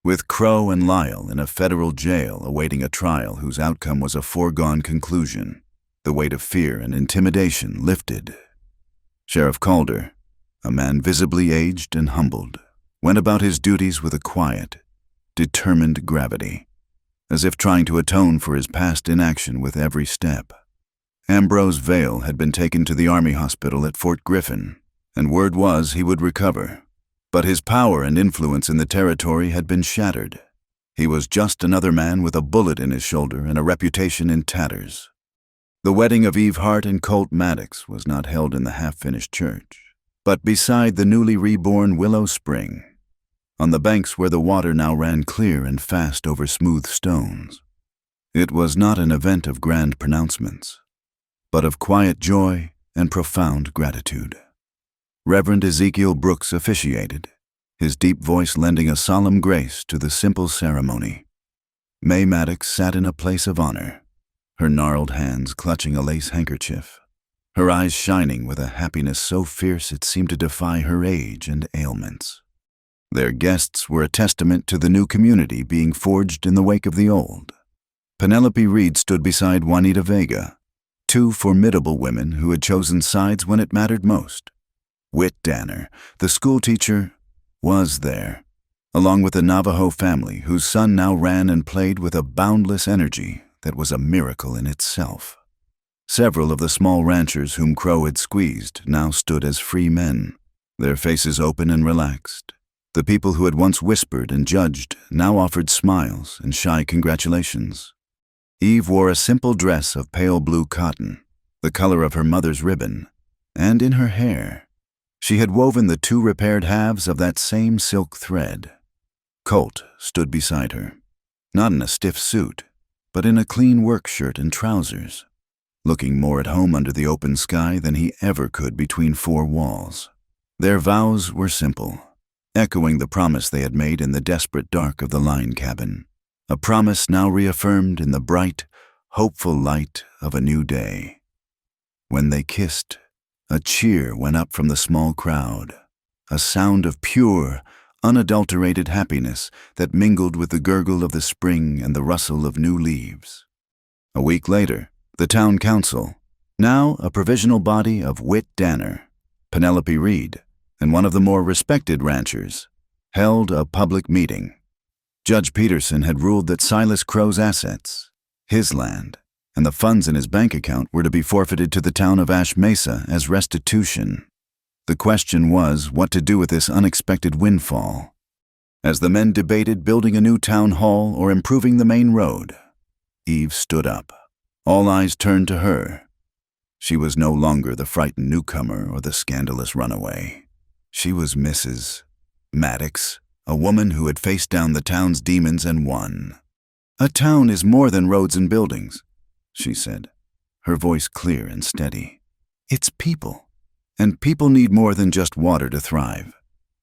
with Crow and Lyle in a federal jail awaiting a trial whose outcome was a foregone conclusion. The weight of fear and intimidation lifted. Sheriff Calder, a man visibly aged and humbled, went about his duties with a quiet, determined gravity, as if trying to atone for his past inaction with every step. Ambrose Vail had been taken to the Army hospital at Fort Griffin, and word was he would recover. But his power and influence in the territory had been shattered. He was just another man with a bullet in his shoulder and a reputation in tatters. The wedding of Eve Hart and Colt Maddox was not held in the half-finished church, but beside the newly reborn Willow Spring, on the banks where the water now ran clear and fast over smooth stones. It was not an event of grand pronouncements, but of quiet joy and profound gratitude. Reverend Ezekiel Brooks officiated, his deep voice lending a solemn grace to the simple ceremony. May Maddox sat in a place of honor, her gnarled hands clutching a lace handkerchief, her eyes shining with a happiness so fierce it seemed to defy her age and ailments. Their guests were a testament to the new community being forged in the wake of the old. Penelope Reed stood beside Juanita Vega, two formidable women who had chosen sides when it mattered most. Whit Danner, the schoolteacher, was there, along with the Navajo family whose son now ran and played with a boundless energy that was a miracle in itself. Several of the small ranchers whom Crow had squeezed now stood as free men, their faces open and relaxed. The people who had once whispered and judged now offered smiles and shy congratulations. Eve wore a simple dress of pale blue cotton, the color of her mother's ribbon, and in her hair she had woven the two repaired halves of that same silk thread. Colt stood beside her, not in a stiff suit, but in a clean work shirt and trousers, looking more at home under the open sky than he ever could between four walls. Their vows were simple, echoing the promise they had made in the desperate dark of the line cabin, a promise now reaffirmed in the bright, hopeful light of a new day. When they kissed, a cheer went up from the small crowd, a sound of pure, unadulterated happiness that mingled with the gurgle of the spring and the rustle of new leaves. A week later, the town council, now a provisional body of Whit Danner, Penelope Reed, and one of the more respected ranchers, held a public meeting. Judge Peterson had ruled that Silas Crow's assets, his land, and the funds in his bank account were to be forfeited to the town of Ash Mesa as restitution. The question was what to do with this unexpected windfall. As the men debated building a new town hall or improving the main road, Eve stood up. All eyes turned to her. She was no longer the frightened newcomer or the scandalous runaway. She was Mrs. Maddox, a woman who had faced down the town's demons and won. "A town is more than roads and buildings," she said, her voice clear and steady. "It's people, and people need more than just water to thrive.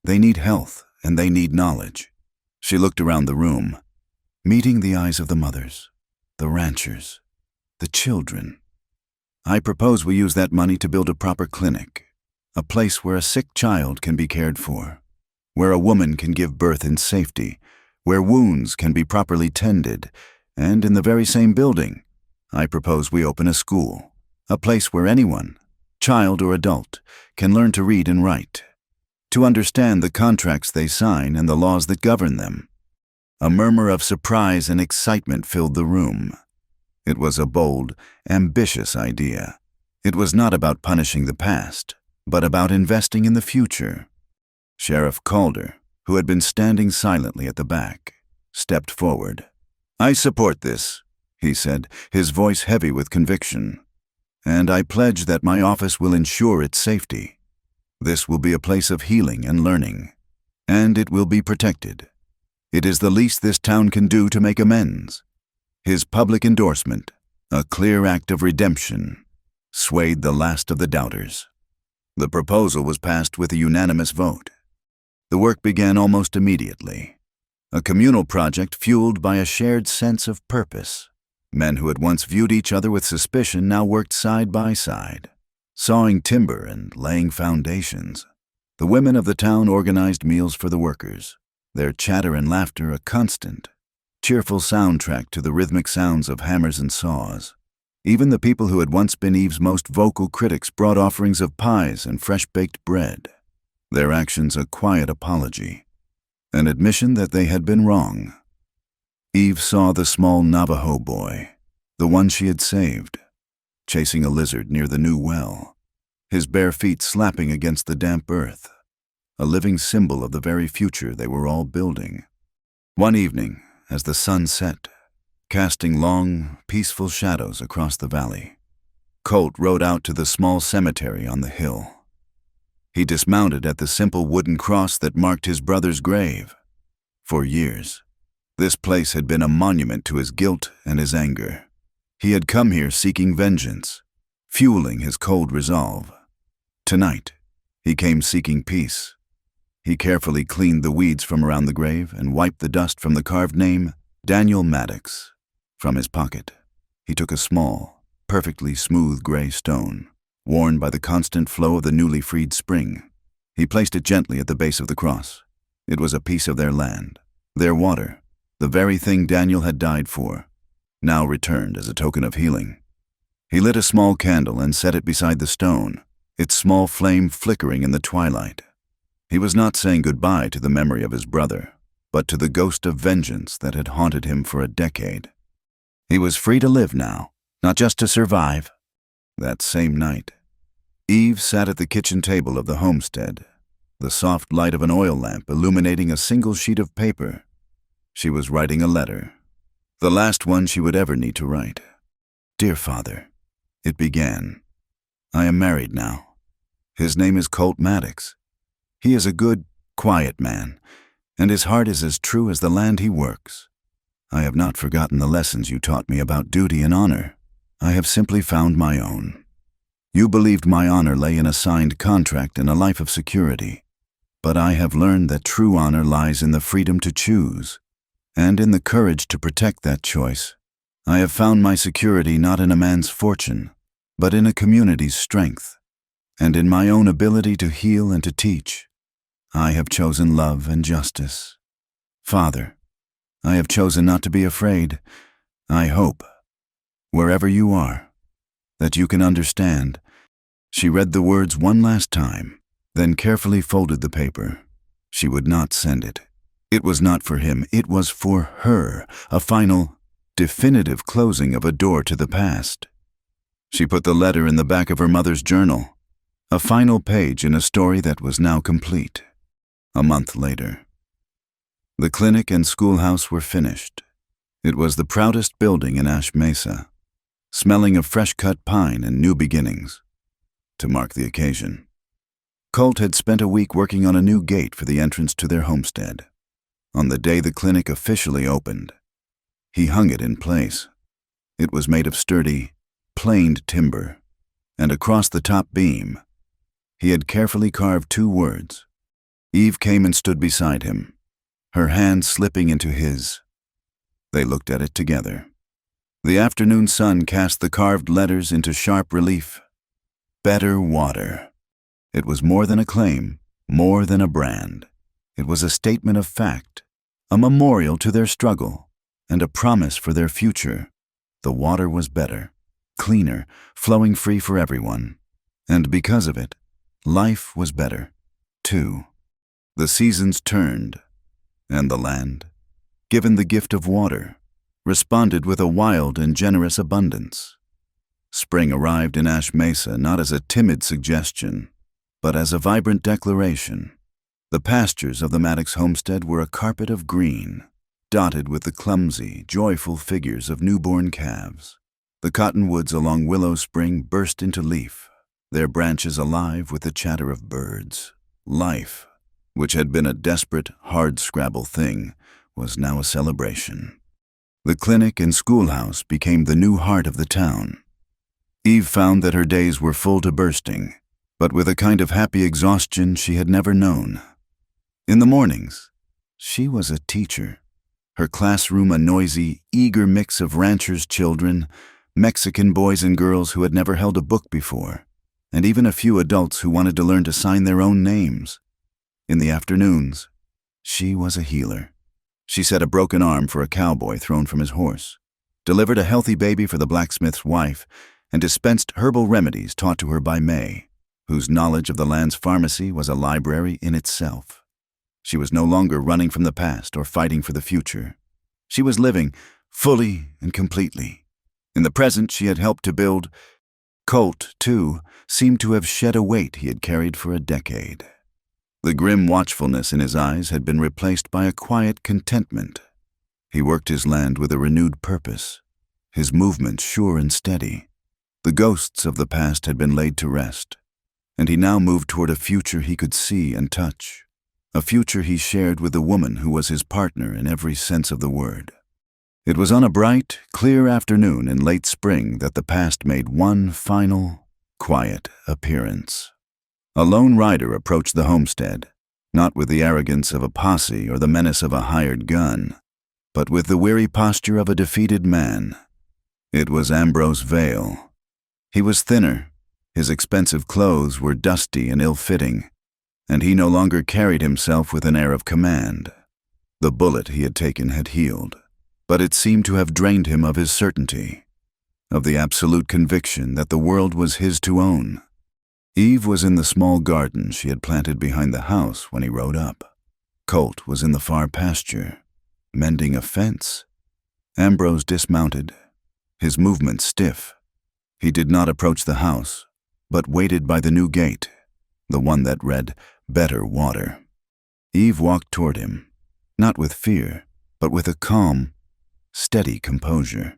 They need health, and they need knowledge." She looked around the room, meeting the eyes of the mothers, the ranchers, the children. "I propose we use that money to build a proper clinic, a place where a sick child can be cared for, where a woman can give birth in safety, where wounds can be properly tended, and in the very same building, I propose we open a school, a place where anyone, child or adult, can learn to read and write, to understand the contracts they sign and the laws that govern them." A murmur of surprise and excitement filled the room. It was a bold, ambitious idea. It was not about punishing the past, but about investing in the future. Sheriff Calder, who had been standing silently at the back, stepped forward. "I support this," he said, his voice heavy with conviction, "and I pledge that my office will ensure its safety. This will be a place of healing and learning, and it will be protected. It is the least this town can do to make amends." His public endorsement, a clear act of redemption, swayed the last of the doubters. The proposal was passed with a unanimous vote. The work began almost immediately, a communal project fueled by a shared sense of purpose. Men who had once viewed each other with suspicion now worked side by side, sawing timber and laying foundations. The women of the town organized meals for the workers. their chatter and laughter a constant, cheerful soundtrack to the rhythmic sounds of hammers and saws. Even the people who had once been Eve's most vocal critics brought offerings of pies and fresh-baked bread, their actions a quiet apology, an admission that they had been wrong. Eve saw the small Navajo boy, the one she had saved, chasing a lizard near the new well, his bare feet slapping against the damp earth, a living symbol of the very future they were all building. One evening, as the sun set, casting long, peaceful shadows across the valley, Colt rode out to the small cemetery on the hill. He dismounted at the simple wooden cross that marked his brother's grave. For years, this place had been a monument to his guilt and his anger. He had come here seeking vengeance, fueling his cold resolve. Tonight, he came seeking peace. He carefully cleaned the weeds from around the grave and wiped the dust from the carved name, Daniel Maddox. From his pocket, he took a small, perfectly smooth gray stone, worn by the constant flow of the newly freed spring. He placed it gently at the base of the cross. It was a piece of their land, their water, the very thing Daniel had died for, now returned as a token of healing. He lit a small candle and set it beside the stone, its small flame flickering in the twilight. He was not saying goodbye to the memory of his brother, but to the ghost of vengeance that had haunted him for a decade. He was free to live now, not just to survive. That same night, Eve sat at the kitchen table of the homestead, the soft light of an oil lamp illuminating a single sheet of paper. She was writing a letter, the last one she would ever need to write. "Dear Father," it began, "I am married now. His name is Colt Maddox. He is a good, quiet man, and his heart is as true as the land he works. I have not forgotten the lessons you taught me about duty and honor. I have simply found my own. You believed my honor lay in a signed contract and a life of security, but I have learned that true honor lies in the freedom to choose, and in the courage to protect that choice. I have found my security not in a man's fortune, but in a community's strength, and in my own ability to heal and to teach. I have chosen love and justice. Father, I have chosen not to be afraid. I hope, wherever you are, that you can understand." She read the words one last time, then carefully folded the paper. She would not send it. It was not for him, it was for her, a final, definitive closing of a door to the past. She put the letter in the back of her mother's journal, a final page in a story that was now complete. A month later, the clinic and schoolhouse were finished. It was the proudest building in Ash Mesa, smelling of fresh-cut pine and new beginnings. To mark the occasion, Colt had spent a week working on a new gate for the entrance to their homestead. On the day the clinic officially opened, he hung it in place. It was made of sturdy, planed timber, and across the top beam, he had carefully carved two words. Eve came and stood beside him, her hand slipping into his. They looked at it together. The afternoon sun cast the carved letters into sharp relief. Better water. It was more than a claim, more than a brand. It was a statement of fact, a memorial to their struggle, and a promise for their future. The water was better, cleaner, flowing free for everyone. And because of it, life was better, too. The seasons turned, and the land, given the gift of water, responded with a wild and generous abundance. Spring arrived in Ash Mesa not as a timid suggestion, but as a vibrant declaration. The pastures of the Maddox homestead were a carpet of green, dotted with the clumsy, joyful figures of newborn calves. The cottonwoods along Willow Spring burst into leaf, their branches alive with the chatter of birds. Life, which had been a desperate, hard-scrabble thing, was now a celebration. The clinic and schoolhouse became the new heart of the town. Eve found that her days were full to bursting, but with a kind of happy exhaustion she had never known. In the mornings, she was a teacher. Her classroom a noisy, eager mix of ranchers' children, Mexican boys and girls who had never held a book before, and even a few adults who wanted to learn to sign their own names. In the afternoons, She was a healer. She set a broken arm for a cowboy thrown from his horse, delivered a healthy baby for the blacksmith's wife, and dispensed herbal remedies taught to her by May, whose knowledge of the land's pharmacy was a library in itself. She was no longer running from the past or fighting for the future. She was living fully and completely. In the present she had helped to build. Colt, too, seemed to have shed a weight he had carried for a decade. The grim watchfulness in his eyes had been replaced by a quiet contentment. He worked his land with a renewed purpose, his movements sure and steady. The ghosts of the past had been laid to rest, and he now moved toward a future he could see and touch, a future he shared with the woman who was his partner in every sense of the word. It was on a bright, clear afternoon in late spring that the past made one final, quiet appearance. A lone rider approached the homestead, not with the arrogance of a posse or the menace of a hired gun, but with the weary posture of a defeated man. It was Ambrose Vale. He was thinner, his expensive clothes were dusty and ill-fitting, and he no longer carried himself with an air of command. The bullet he had taken had healed, but it seemed to have drained him of his certainty, of the absolute conviction that the world was his to own. Eve was in the small garden she had planted behind the house when he rode up. Colt was in the far pasture, mending a fence. Ambrose dismounted, his movements stiff. He did not approach the house, but waited by the new gate, the one that read, "Better Water." Eve walked toward him, not with fear, but with a calm, steady composure.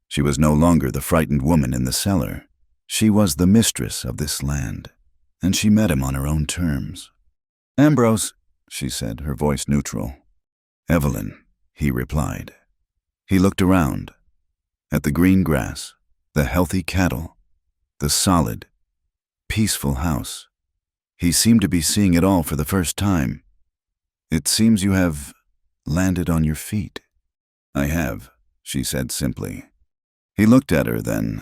She was no longer the frightened woman in the cellar. She was the mistress of this land, and she met him on her own terms. "Ambrose," she said, her voice neutral. "Evelyn," he replied. He looked around, at the green grass, the healthy cattle, the solid, peaceful house. He seemed to be seeing it all for the first time. "It seems you have landed on your feet." "I have," she said simply. He looked at her then,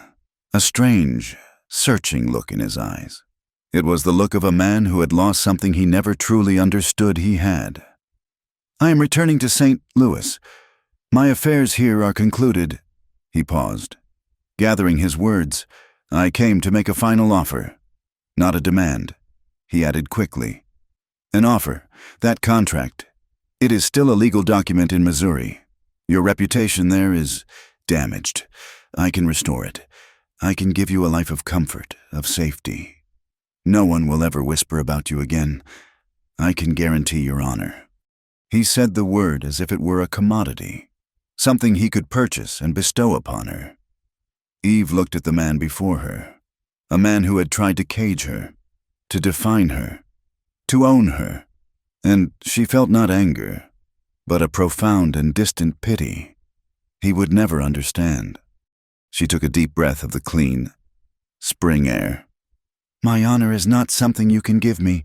a strange, searching look in his eyes. It was the look of a man who had lost something he never truly understood he had. "I am returning to St. Louis. My affairs here are concluded." He paused. Gathering his words, "I came to make a final offer. Not a demand," he added quickly. "An offer, that contract. It is still a legal document in Missouri. Your reputation there is damaged. I can restore it. I can give you a life of comfort, of safety. No one will ever whisper about you again. I can guarantee your honor." He said the word as if it were a commodity, something he could purchase and bestow upon her. Eve looked at the man before her, a man who had tried to cage her, to define her, to own her, and she felt not anger, but a profound and distant pity. He would never understand. She took a deep breath of the clean, spring air. "My honor is not something you can give me,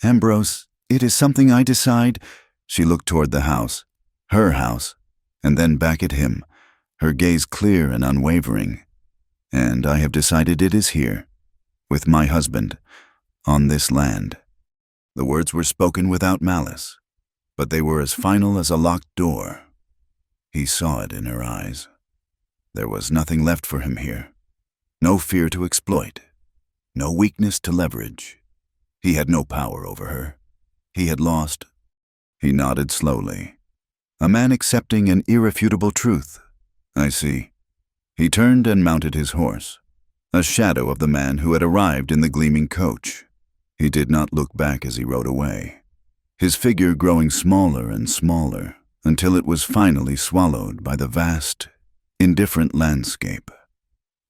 Ambrose. It is something I decide." She looked toward the house, her house, and then back at him, her gaze clear and unwavering. "And I have decided it is here, with my husband, on this land." The words were spoken without malice, but they were as final as a locked door. He saw it in her eyes. There was nothing left for him here. No fear to exploit. No weakness to leverage. He had no power over her. He had lost. He nodded slowly. A man accepting an irrefutable truth. "I see." He turned and mounted his horse, a shadow of the man who had arrived in the gleaming coach. He did not look back as he rode away, his figure growing smaller and smaller until it was finally swallowed by the vast, indifferent landscape.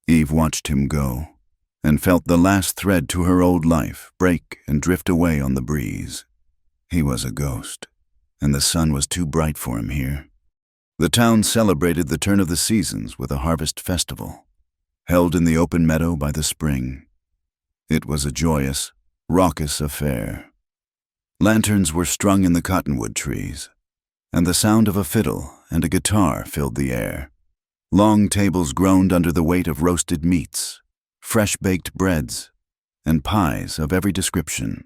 Eve watched him go and felt the last thread to her old life break and drift away on the breeze. He was a ghost, and the sun was too bright for him here. The town celebrated the turn of the seasons with a harvest festival, held in the open meadow by the spring. It was a joyous, raucous affair. Lanterns were strung in the cottonwood trees, and the sound of a fiddle and a guitar filled the air. Long tables groaned under the weight of roasted meats, fresh-baked breads, and pies of every description.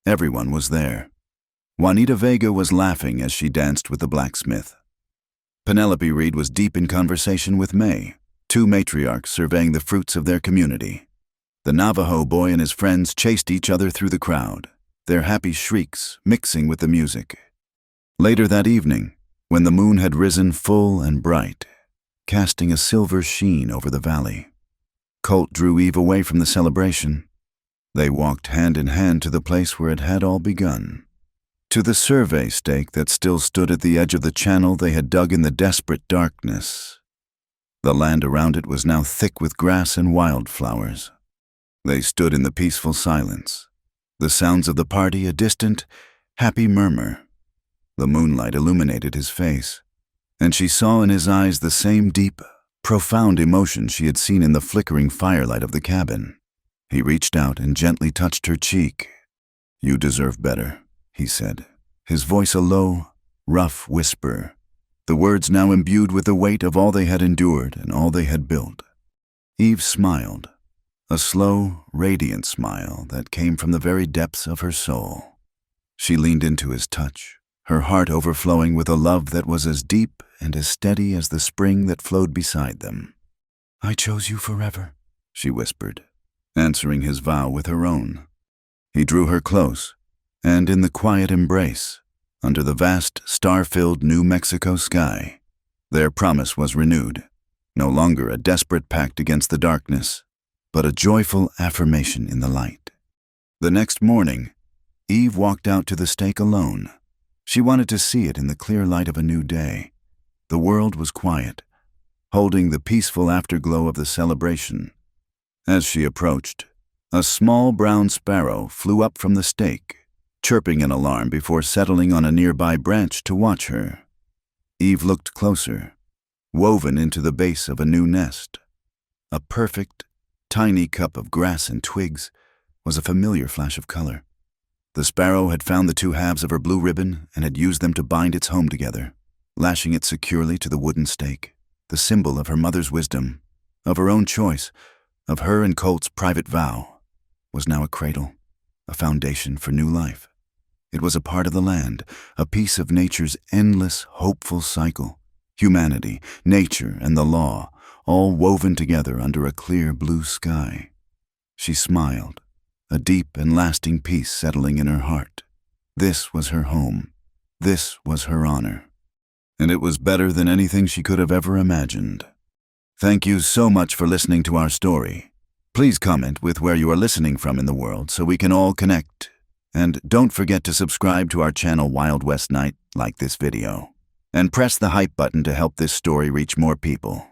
Everyone was there. Juanita Vega was laughing as she danced with the blacksmith. Penelope Reed was deep in conversation with May, two matriarchs surveying the fruits of their community. The Navajo boy and his friends chased each other through the crowd, their happy shrieks mixing with the music. Later that evening, when the moon had risen full and bright, casting a silver sheen over the valley, Colt drew Eve away from the celebration. They walked hand in hand to the place where it had all begun, to the survey stake that still stood at the edge of the channel they had dug in the desperate darkness. The land around it was now thick with grass and wildflowers. They stood in the peaceful silence, the sounds of the party a distant, happy murmur. The moonlight illuminated his face, and she saw in his eyes the same deep, profound emotion she had seen in the flickering firelight of the cabin. He reached out and gently touched her cheek. "You deserve better," he said, his voice a low, rough whisper, the words now imbued with the weight of all they had endured and all they had built. Eve smiled, a slow, radiant smile that came from the very depths of her soul. She leaned into his touch, her heart overflowing with a love that was as deep and as steady as the spring that flowed beside them. "I chose you forever," she whispered, answering his vow with her own. He drew her close, and in the quiet embrace, under the vast, star-filled New Mexico sky, their promise was renewed, no longer a desperate pact against the darkness, but a joyful affirmation in the light. The next morning, Eve walked out to the stake alone. She wanted to see it in the clear light of a new day. The world was quiet, holding the peaceful afterglow of the celebration. As she approached, a small brown sparrow flew up from the stake, chirping an alarm before settling on a nearby branch to watch her. Eve looked closer, woven into the base of a new nest. A perfect, tiny cup of grass and twigs was a familiar flash of color. The sparrow had found the two halves of her blue ribbon and had used them to bind its home together, lashing it securely to the wooden stake, the symbol of her mother's wisdom, of her own choice, of her and Colt's private vow, was now a cradle, a foundation for new life. It was a part of the land, a piece of nature's endless, hopeful cycle, humanity, nature, and the law, all woven together under a clear blue sky. She smiled, a deep and lasting peace settling in her heart. This was her home. This was her honor. And it was better than anything she could have ever imagined. Thank you so much for listening to our story. Please comment with where you are listening from in the world so we can all connect. And don't forget to subscribe to our channel Wild West Night, like this video, and press the hype button to help this story reach more people.